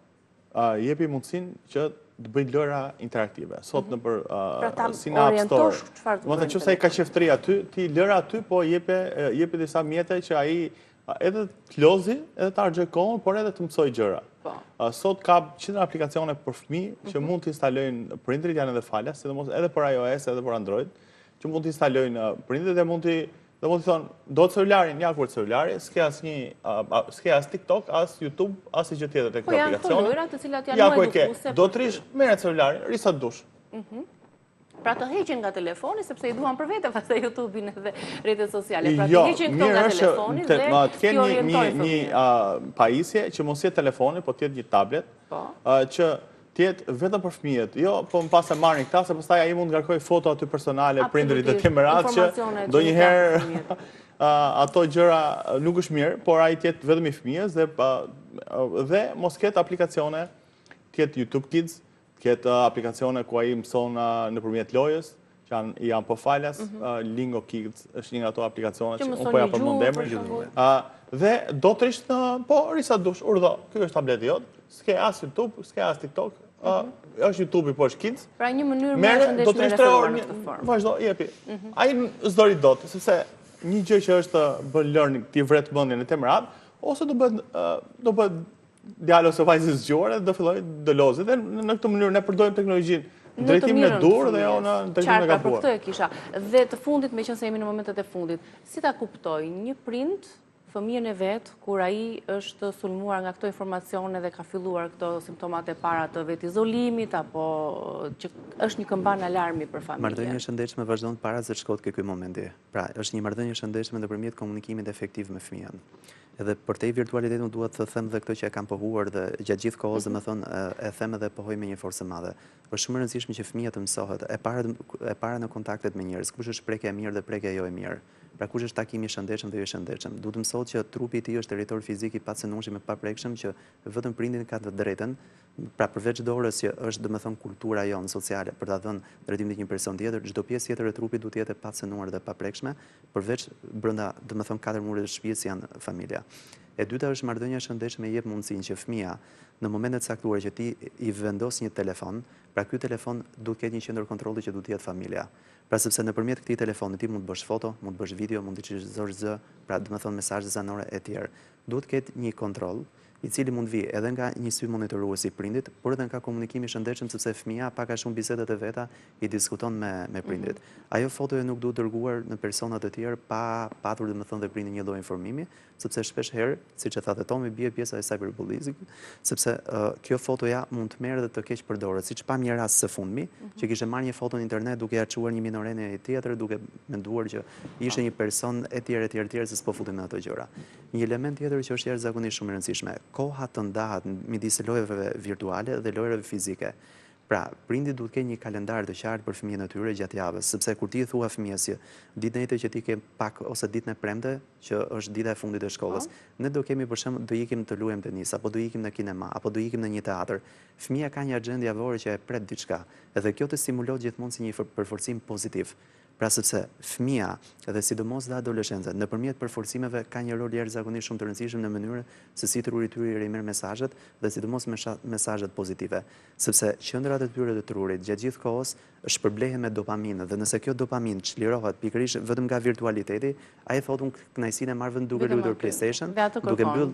jepi mundësinë që të bëj lëra interaktive. Sot nëpër si në App Store. Domethënë nëse ai ka qeftëri aty, ti lëra aty, po jepi disa mjete që ai edhe të lozi, edhe të harxhoj kohën, por edhe të mësoj gjëra. Sot ka qindra aplikacione për fëmijë që mund të instalojnë prindrit, janë edhe falas, sidomos edhe për iOS, edhe për Android, që mund të instalojnë prindrit dhe mund të thonë, do të celularin, ja kur celulari, s'ke as TikTok, as YouTube, as i gjë tjetër të këtë aplikacione. Po janë lojra të cilat janë më edukuse. Do të rish, merret celularin, risa dush. Pra të heqin nga telefoni, sepse i duan për vete pastaj YouTube-in dhe rrjetet sociale. Pra të heqin këto nga telefoni dhe të kenë një pajisje që mos jetë telefoni, po të jetë një tablet, që tjetë vetëm për fëmijët. Jo, po më pas e marrin këta, se pastaj ai mund ngarkoj foto aty personale, prindërit të tij me radhë që ndonjëherë ato gjëra nuk është mirë, por ai tjetë vetëm i fëmijës dhe mos ketë aplikacione, tjetë YouTube Kids, ketë aplikacione ku ai mëson nëpërmjet lojës, që janë po falas, Lingo Kids është një nga ato aplikacione që unë po ja përmend emrin. Dhe do të rish po risa dush, urdhë, ky është tableti jot, s'ke as YouTube, s'ke as TikTok, është YouTube-i po është Kids. Pra një mënyrë më e shëndetshme referuar në këtë formë. Vazhdo, jepi. Ai s'dori dot, sepse një gjë që është bën learning, ti vret mendjen e temrat, ose do bëhet djalë ose vajzë zgjuar dhe do filloj të lozë. Dhe në këtë mënyrë ne përdojmë teknologjinë në drejtimin e dur dhe jo në drejtimin e gabuar. Për këtë e kisha. Dhe të fundit, meqense jemi në momentet e fundit, si ta kuptoj një prind fëmijën e vet kur ai është sulmuar nga këto informacione dhe ka filluar këto simptomat e para të vet izolimit apo që është një këmban alarmi për familjen. Marrëdhënia e shëndetshme vazhdon para se të shkojë ke ky momenti. Pra, është një marrëdhënie e shëndetshme nëpërmjet komunikimit efektiv me fëmijën. Edhe për te virtualitetin duhet të them dhe këtë që e kam pohuar dhe gjatë gjithë kohës, domethënë e them edhe pohoj me një forcë madhe. Është shumë e rëndësishme që fëmia të mësohet e para në kontaktet me njerëz, kush është prekja e mirë dhe prekja jo e mirë. Pra kush është takimi i shëndetshëm dhe jo i shëndetshëm. Duhet të mësohet që trupi i tij është territor fizik i pacënueshëm e paprekshëm që vetëm prindin ka të drejtën, pra përveç dorës që është domethënë kultura jonë sociale për ta dhënë drejtimin të një person tjetër, çdo pjesë tjetër e trupit duhet të jetë e pacënuar dhe paprekshme, përveç brenda domethënë 4 mureve të shtëpisë janë familja. E dyta është marrëdhënia e shëndetshme jep mundësinë që fëmia në momentet e caktuara që ti i vendos një telefon, pra ky telefon duhet të ketë një qendër kontrolli që duhet të jetë familja. Pra sepse nëpërmjet këtij telefoni ti mund të bësh foto, mund të bësh video, mund të çizosh zë, pra domethënë mesazhe zanore e tjerë. Duhet të ketë një kontroll i cili mund vi edhe nga një sy monitorues i prindit, por edhe nga komunikimi i shëndetshëm sepse fëmia pak a shumë bisedat e veta i diskuton me prindit. Ajo fotoja nuk duhet dërguar në persona të tjerë pa patur domethënë dhe prindin një lloj informimi, sepse shpesh herë, siç e thatë Tomi, bie pjesa e cyberbullying, sepse kjo fotoja mund të merret dhe të keq përdoret, siç pam një rast së fundmi, që kishte marrë një foto në internet duke ia çuar një minorene e tjetër, duke menduar që ishte një person etj se s'po futem në ato gjëra. Një element tjetër që është jashtëzakonisht shumë e rëndësishme, koha të ndahet midis lojrave virtuale dhe lojrave fizike. Pra, prindi duhet të ketë një kalendar të qartë për fëmijën e tyre gjatë javës, sepse kur ti i thua fëmijës ditën e që ti ke pak ose ditën e premte, që është dita e fundit të shkollës, ne do kemi për shembull do ikim të luajmë tenis, apo do ikim në kinema, apo do ikim në një teatr. Fëmia ka një agjendë javore që e pret diçka, edhe kjo të stimulohet gjithmonë si një përforcim pozitiv. Pra sepse fëmia dhe sidomos dhe adoleshenca nëpërmjet përforcimeve ka një rol jashtëzakonisht shumë të rëndësishëm në mënyrën se si truri i tyre i rimerr mesazhet dhe sidomos mesazhet pozitive, sepse qendrat e tyre të trurit gjatë gjithë kohës shpërblehen me dopaminë dhe nëse kjo dopaminë çlirohet pikërisht vetëm nga virtualiteti, ai thotë unë kënaqësinë e marr vetëm duke luajtur PlayStation, duke mbyllur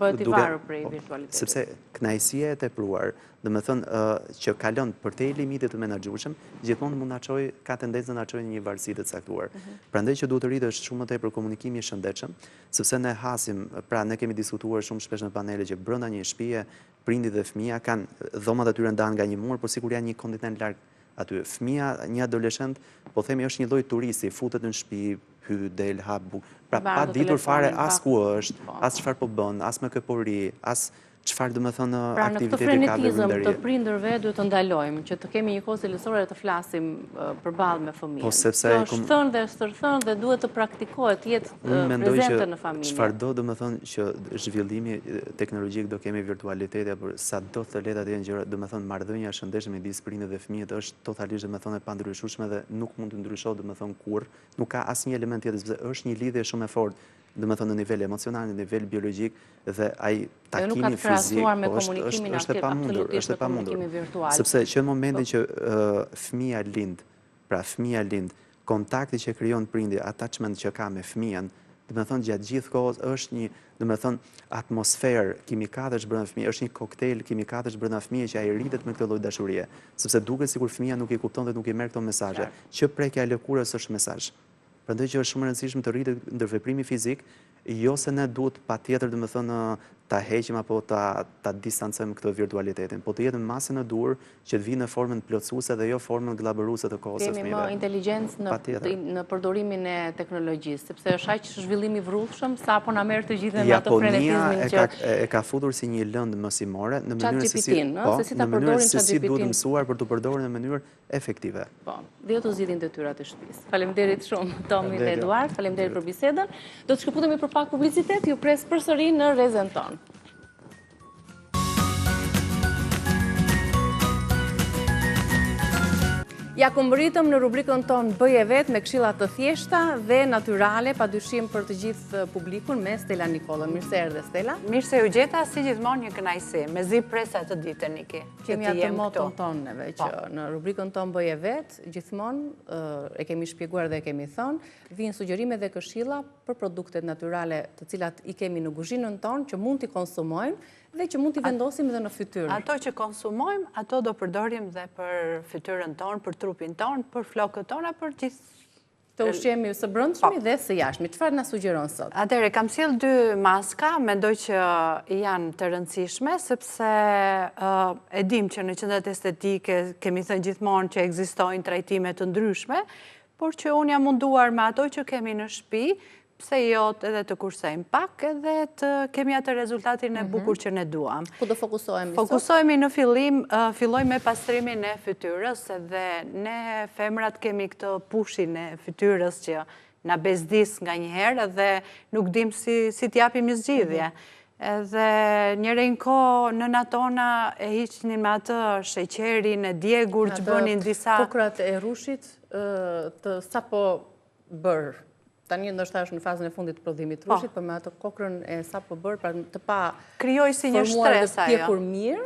sepse kënaqësia e tepruar, domethënë që kalon përtej limitit të menaxhueshëm, gjithmonë mund na çojë ka tendencën na çojë në një varësi të caktuar. Prandaj që duhet të rritet shumë më tepër komunikimi i shëndetshëm, sepse ne hasim, pra ne kemi diskutuar shumë shpesh në panele që brenda një shtëpie prindi dhe fëmia kanë dhomat e tyre ndahen nga një mur, por sikur janë një kontinent larg aty. Fëmia, një adoleshent, po themi është një lloj turisti, futet në shtëpi, hy, del, hap, pra pa ditur fare as ku është, as çfarë po bën, as me kë po ri, as çfarë domethënë aktiviteti ka në këtë frenetizëm të prindërve duhet të ndalojmë që të kemi një kohë cilësore të flasim përballë me fëmijën. Po sepse kjo është thënë dhe stërthënë dhe duhet të praktikohet, të jetë prezente në familje. Çfarëdo domethënë që zhvillimi teknologjik do kemi virtualiteti apo sado të lehta të jenë gjëra, domethënë marrëdhënia e shëndetshme midis prindit dhe fëmijët është totalisht domethënë e pandryshueshme dhe nuk mund të ndryshohet domethënë kurrë, nuk ka asnjë element tjetër sepse është një lidhje shumë e fortë domethënë në nivel emocional, në nivel biologjik dhe ai takimi fizik është e pamundur, sepse që në momentin që fëmia lind, kontakti që krijon prindi, attachment që ka me fëmijën, domethënë gjatë gjithë kohës është një, domethënë atmosferë kimikatesh brenda fëmijës, është një koktejl kimikatesh brenda fëmijës që ai rritet me këtë lloj dashurie, sepse duket sikur fëmia nuk i kupton dhe nuk i merr këto mesazhe, që prekja e lëkurës është mesazh. Prandaj që është shumë e rëndësishme të rritet ndërveprimi fizik, jo se ne duhet patjetër domethënë ta heqim apo ta distancojmë këtë virtualitetin, po të jetë masën e dur që të vinë në formën plotësuese dhe jo formën glabëruese të kohës së fëmijëve. Kemi më inteligjencë në përdorimin e teknologjisë, sepse është aq zhvillim i vrullshëm sa po na merr të gjithë me ato frenetizmin që e ka futur si një lëndë mësimore në mënyrën se si duhet mësuar për të përdorur në mënyrë efektive. Po, dhe të zgjidhin detyrat e shtëpisë. Faleminderit shumë Tomi dhe Eduard, faleminderit për bisedën. Do të shkëputemi për pak publicitet, ju pres përsëri në rrezën tonë. Ja këmbëritëm në rubrikën tonë Bëj e vetë me këshilla të thjeshta dhe natyrale, padyshim për të gjithë publikun me Stella Nikollën. Mirë se erdhe, Stella. Mirë se u gjeta, si gjithmonë një kënaqësi. Mezi presa të ditën Niki. Kemi atë moton tonëve që në rubrikën tonë Bëj e vetë, gjithmonë e kemi shpjeguar dhe e kemi thonë, vijnë sugjerime dhe këshilla për produktet natyrale të cilat i kemi në kuzhinën tonë që mund t'i konsumojmë dhe që mund t'i vendosim edhe në fytyrë. Ato që konsumojmë, ato do përdorim dhe për fytyrën tonë, për trupin tonë, për flokët tona, për gjithë të ushqemi së brendshmi dhe së jashtmi. Çfarë na sugjeron sot? Atëherë, kam sjell 2 maska, mendoj që janë të rëndësishme, sepse e dim që në qendrat estetike kemi thënë gjithmonë që ekzistojnë trajtime të ndryshme, por që unë jam munduar me ato që kemi në shtëpi, pse jo edhe të kursejmë pak edhe të kemi atë rezultatin e bukur që ne duam. Ku do fokusohemi? Fokusohemi në fillim, filloj me pastrimin e fytyrës, edhe ne femrat kemi këtë pushin e fytyrës që na bezdis nga njëherë dhe nuk dim si t'japim një zgjidhje. Edhe njërin kohë nëna tona e hiqnin me atë sheqerin e djegur që bënin disa... Kokrat e rushit të sapo bërë. Tani ndoshta është në fazën e fundit të prodhimit të rushit, por me atë kokrën e sapo bërë, pra të pa krijoi si një stres ajo. Pjekur mirë,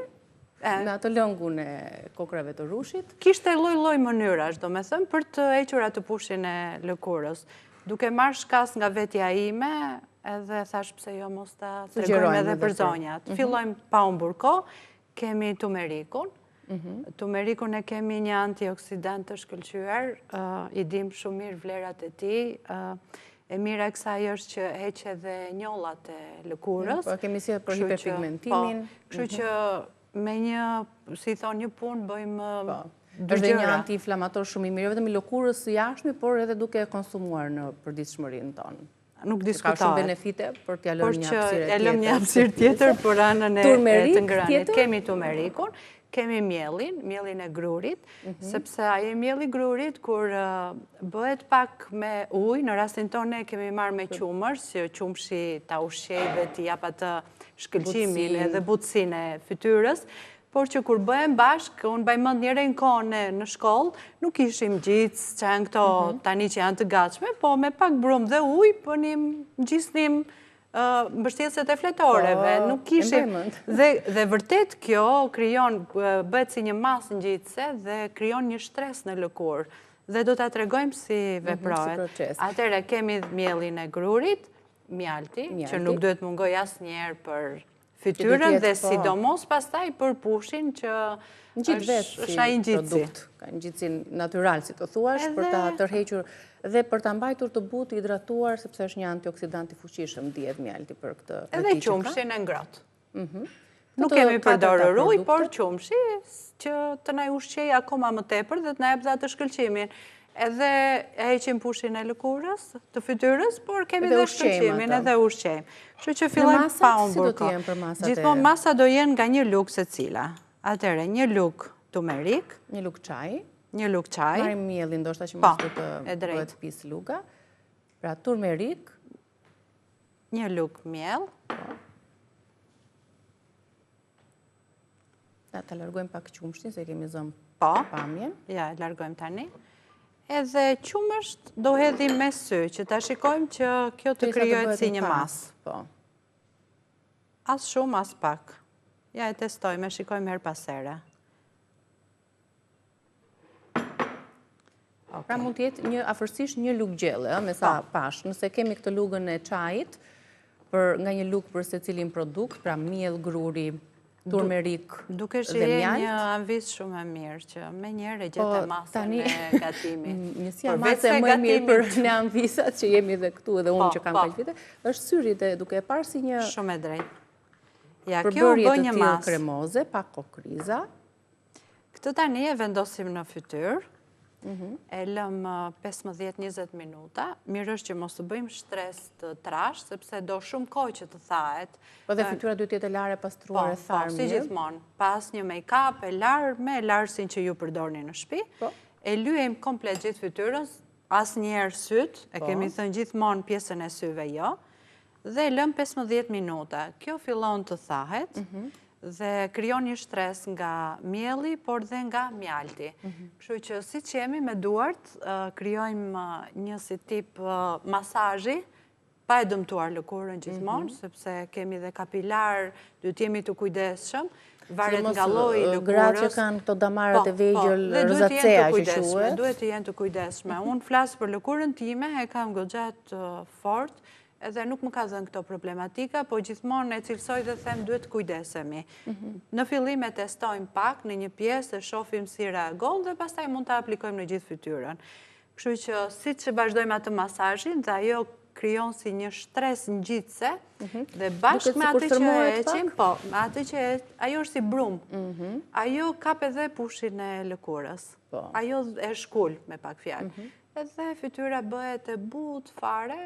me atë lëngun e kokrave të rushit. Kishte lloj-lloj mënyrash, domethënë, për të hequr atë pushin e lëkurës. Duke marrë shkas nga vetja ime, edhe thash pse jo mos ta tregojmë edhe për zonjat. Fillojmë pa humbur kohë, kemi tumerikun. Tumerikun e kemi një antioksidant të shkëlqyer, i dim shumë mirë vlerat e tij. E mira e kësaj është që heq edhe njollat e lëkurës. Po kemi si për hiperpigmentimin. Kështu që me një, si thonë, një punë bëjmë është dhe një antiinflamator shumë i mirë, vetëm i lëkurës së jashtme, por edhe duke konsumuar në përditshmërinë tonë. Nuk diskutohet. Ka shumë benefite, por t'ja lëm një hapësirë tjetër. Por që e lëm një hapësirë tjetër për anën e të ngrënit. Kemi tumerikun, kemi mielin e grurit, sepse ai mielli grurit, kur bëhet pak me ujë, në rastin tonë kemi marrë me qumër, që qumshi ta ushqej dhe t'i jap atë shkëlqimin edhe butësinë e fytyrës, por që kur bëhem bashkë, unë baj mend njëherë kohë në shkollë, nuk ishim gjitës që janë këto tani që janë të gatshme, po me pak brumë dhe ujë bënim gjisnim mbështjeset e fletoreve, nuk kishim. Dhe vërtet kjo krijon, bëhet si një masë ngjitëse dhe krijon një stres në lëkurë. Dhe do ta tregojmë si veprohet. Atëherë kemi mielin e grurit, mjalti, që nuk duhet mungoj asnjëherë për fytyrën dhe sidomos pastaj për pushin që është ai ngjitësi. Ka ngjitësin natyral, si të thuash, për ta tërhequr dhe për ta mbajtur të butë, hidratuar, sepse është një antioksidant i fuqishëm, dihet mjalti për këtë. Edhe qumshin e ngrohtë. Nuk kemi përdorur ujë, por qumshi që të na ushqej akoma më tepër dhe të na jap atë shkëlqimin. Edhe e heqim pushin e lëkurës, të fytyrës, por kemi dhe shkëlqimin edhe ushqejmë. Kështu që fillojmë pa humbur kohë. Gjithmonë masa do jenë nga një lugë secila. Atëherë, një lugë tumerik, një lugë çaji. Një lugë çaj. Marrim mielin, ndoshta që mos të bëhet pis luga. Pra turmerik. Një lugë miell. Ta largojmë pak qumshtin, se kemi zëmë pamjen. Ja, largojmë tani. Edhe qumësht do hedhim me sy, që ta shikojmë që kjo të krijohet si një masë. As shumë, as pak. Ja, e testojmë, e shikojmë her pas here. Pra mund të jetë një afërsisht një lugë gjelle, me sa pash. Nëse kemi këtë lugën e çajit, nga një lugë për secilin produkt, pra miell, gruri, turmerik dhe mjalt. Duke që je një anvis shumë e mirë, që me njerë e gjete masën e gatimit. Njësia masë e më e mirë për në anvisat, që jemi dhe këtu edhe unë që kam kaq vite, është syrit e duke e parë si një shumë e drejtë. Ja, kjo bë një masë kremoze, pa kokriza. Këtë tani e vendosim në fytyrë. E lëm 15-20 minuta. Mirë është që mos të bëjmë stres të trash, sepse do shumë kohë që të thahet. Po dhe fytyra duhet të jetë e larë, pastruar, e tharë mirë. Si gjithmonë. Pas një make-up e larë, me larësin që ju përdorni në shtëpi, e lyejmë komplet gjithë fytyrës, asnjëherë syt, e kemi thënë gjithmonë pjesën e syve jo, dhe lëm 15 minuta. Kjo fillon të thahet, dhe kryon një shtres nga mielli, por dhe nga mjalti. Kështu që si që jemi me duart, kryojmë një si tip masazhi, pa e dëmtuar lëkurën gjithmonë, sepse kemi dhe kapilar, duhet jemi të kujdesshëm, varet nga lloji i lëkurës. Gratë që kanë këto damarat e vegjël, rëzacea që quhet. Duhet të jenë të kujdesshme. Unë flas për lëkurën time, e kam goxhat fort, edhe nuk më ka dhënë këto problematika, po gjithmonë e cilësoj dhe them duhet të kujdesemi. Në fillim e testojmë pak në një pjesë, e shohim si reagon dhe pastaj mund ta aplikojmë në gjithë fytyrën. Kështu që siç e vazhdojmë atë masazhin, dhe ajo krijon si një shtres ngjitse dhe bashkë me atë që heqim, po, me atë që ajo është si brum. Ajo kap edhe pushin e lëkurës. Ajo e shkul me pak fjalë. Edhe fytyra bëhet e butë fare,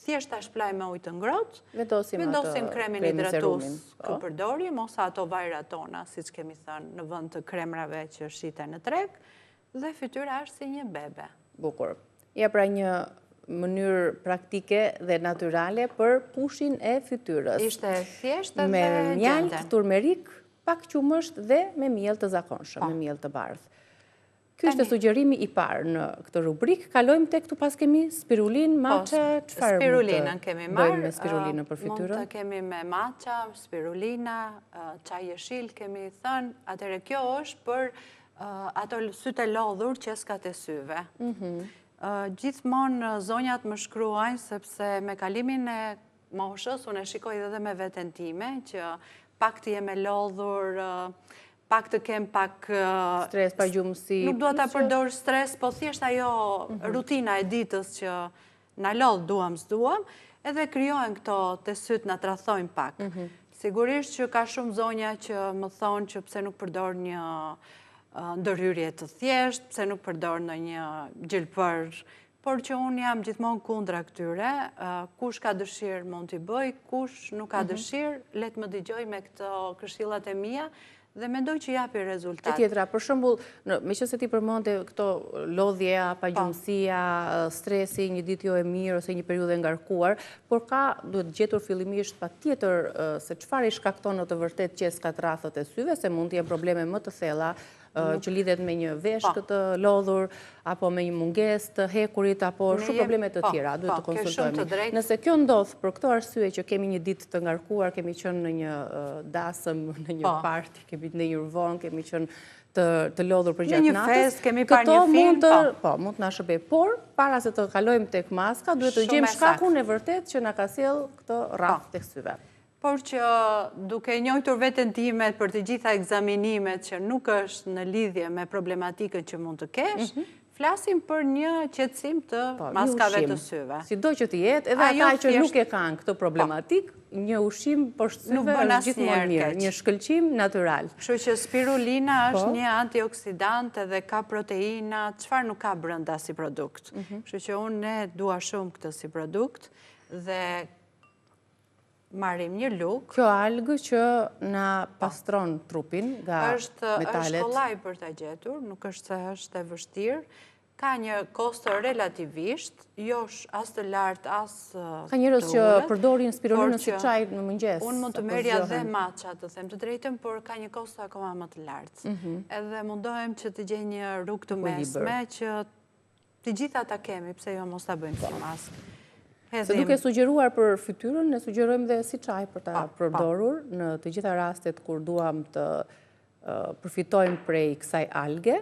thjesht ta shplaj me ujë të ngrohtë, vendosim kremin hidratues që përdorim ose ato vajrat tona, siç kemi thënë, në vend të kremrave që shiten në treg, dhe fytyra është si një bebe. Bukur. Ja pra një mënyrë praktike dhe natyrale për pushin e fytyrës. Ishte thjesht edhe me mjalt, turmerik, pak qumësht dhe me miell të zakonshëm, me miell të bardhë. Ky është sugjerimi i parë në këtë rubrik. Kalojmë tek këtu pas kemi spirulinë, matcha, çfarë? Spirulinën kemi marrë. Bëjmë me spirulinën për fytyrën. Mund të kemi me matcha, spirulina, çaj jeshil kemi thënë. Atëherë kjo është për ato sytë e lodhur, qeskat e syve. Gjithmonë zonjat më shkruajnë, sepse me kalimin e moshës, unë e shikoj edhe me veten time, që pak të jem e lodhur, pak të kem pak stres, pa gjumësi. Nuk duhet ta përdor stres, po thjesht ajo rutina e ditës që na lodh duam s'duam, edhe krijohen këto të syt na tradhojnë pak. Sigurisht që ka shumë zonja që më thonë që pse nuk përdor një ndërhyrje të thjesht, pse nuk përdor në një gjelpër, por që unë jam gjithmonë kundra këtyre, kush ka dëshirë mund t'i bëj, kush nuk ka dëshirë, let më dëgjoj me këto këshillat e mia, dhe mendoj që japi rezultat. E tjetra, për shembull, me qëse ti përmonte këto lodhja, pagjumësia, stresi, një ditë jo e mirë ose një periudhë e ngarkuar, por duhet gjetur fillimisht patjetër se çfarë i shkakton në të vërtetë qeskat rrafët e syve, se mund të jenë probleme më të thella që lidhet me një veshkë të lodhur, apo me një mungesë të hekurit, apo shumë probleme të tjera, duhet të konsultojmë. Nëse kjo ndodh për këto arsye që kemi një ditë të ngarkuar, kemi qenë në një dasëm, në një party, kemi në një vonë, kemi qenë të lodhur për gjatë natës. Në një fest, kemi parë një film, mund të na shërbej, por para se të kalojmë tek maska, duhet të gjejmë shkakun e vërtet që na ka sjell këtë rrafë tek syve. Por që duke njohur veten time për të gjitha ekzaminimet që nuk është në lidhje me problematikën që mund të kesh, flasim për një qetësim të maskave të syve. Sido që të jetë, edhe ata që nuk e kanë këtë problematik, një ushqim poshtë syve është gjithmonë mirë, një shkëlqim natyral. Kështu që spirulina është një antioksidant edhe ka proteina, çfarë nuk ka brenda si produkt. Kështu që unë dua shumë këtë si produkt dhe marrim një luk. Kjo algë që na pastron trupin nga metalet. Është kollaj për ta gjetur, nuk është se është e vështirë. Ka një kosto relativisht, jo as të lartë, as të ulët. Ka njerëz që përdorin spirulinën si çaj në mëngjes. Unë mund të merja dhe matcha, të them të drejtën, por ka një kosto akoma më të lartë. Edhe mundohem që të gjej një rrugë të mesme që të gjitha ta kemi, pse jo mos ta bëjmë si maskë. Se duke sugjeruar për fytyrën, ne sugjerojmë dhe si çaj për ta përdorur në të gjitha rastet kur duam të përfitojmë prej kësaj alge,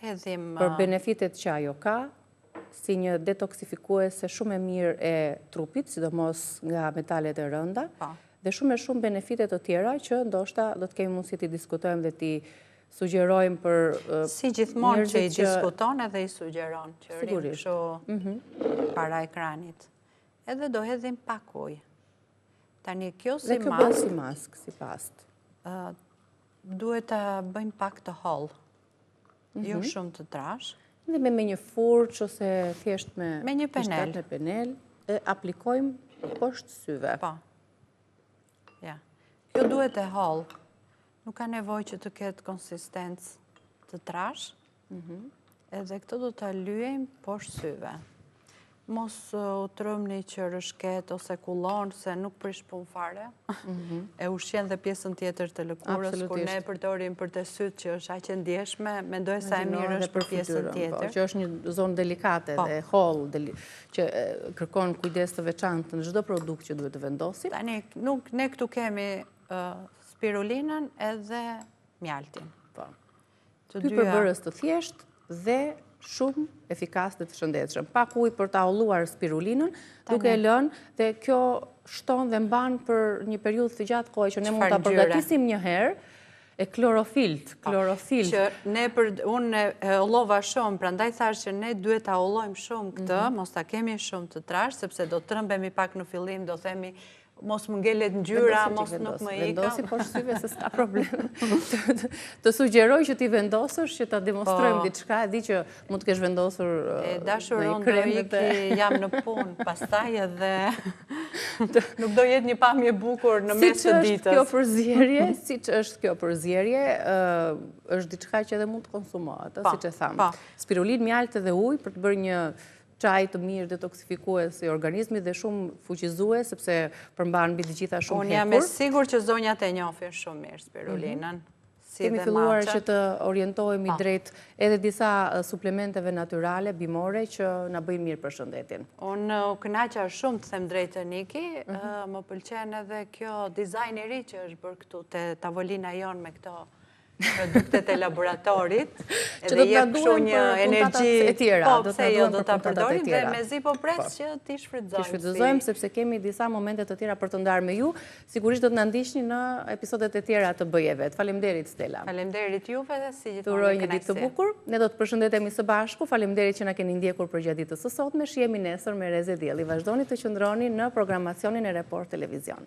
për benefitet që ajo ka, si një detoksifikuese shumë e mirë e trupit, sidomos nga metalet e rënda, dhe shumë benefitet të tjera që ndoshta do të kemi mundësi të diskutojmë dhe të sugjerojmë për si gjithmonë që i diskuton edhe i sugjeron, që rrim kështu para ekranit. Edhe do hedhim pak ujë. Tani kjo si maskë. Dhe kjo bëhet si maskë, si pastë. Duhet të bëjmë pak të hollë, jo shumë të trash. Dhe me një furçë ose thjesht me një penel, e aplikojmë poshtë syve. Po. Ja. Kjo duhet e hollë. Nuk ka nevojë që të ketë konsistencë të trash. Edhe këto do të lyejmë poshtë syve. Mos u trëmni që rëshket ose kullon, se nuk prish pun fare. E ushqen dhe pjesën tjetër të lëkurës, kur ne përdorim për të sytë që është aq e ndjeshme, mendoj sa e mirë është për pjesën tjetër. Që është një zonë delikate dhe hollë, që kërkon kujdes të veçantë në çdo produkt që duhet të vendosim. Tani, ne këtu kemi spirulinën edhe mjaltin. Dy përbërës të thjesht dhe shumë efikas dhe të shëndetshëm. Pak ujë për ta holluar spirulinën, duke e lënë dhe kjo shton dhe mban për një periudhë të gjatë kohë që ne mund ta përgatisim një herë e klorofilt. Që unë e hollova shumë, prandaj thash që ne duhet ta hollojmë shumë këtë, mos ta kemi shumë të trash, sepse do të trëmbemi pak në fillim, do themi mos më ngelet ngjyra, mos nuk më ikë. Vendosi po shtyve se s'ka problem. Të sugjeroj që ti vendosësh, që ta demonstrojmë diçka, e di që mund të kesh vendosur dashuron do iki, jam në punë, pastaj edhe nuk do jetë një pamje bukur në mes të ditës. Siç është kjo përzierje, është diçka që edhe mund të konsumohet, siç e thamë. Spirulin, mjalt dhe ujë për të bërë një çaj të mirë detoksifikues i organizmit dhe shumë fuqizues, sepse përmban mbi të gjitha shumë hekur. Unë jam e sigurt që zonjat e njohin shumë mirë spirulinën. Kemi filluar që të orientohemi drejt edhe disa suplementeve natyrale, bimore, që na bëjnë mirë për shëndetin. Unë u kënaqa shumë të them drejtë Niki, më pëlqen edhe kjo dizajn i ri që është bërë këtu te tavolina jon me këto produktet e laboratorit, edhe jep kështu një energji, pse jo do ta përdorim dhe mezi po pres që ti shfrytëzojmë. Sepse kemi disa momente të tjera për të ndarë me ju, sigurisht do të na ndiqni në episodet e tjera të Bëj e Vet. Faleminderit Stella. Faleminderit juve dhe si gjithmonë. Uroj një ditë të bukur. Ne do të përshëndetemi së bashku. Faleminderit që na keni ndjekur përgjatë ditës së sotme. Shihemi nesër me Reze Dielli. Vazhdoni të qëndroni në programacionin e Report Televizion.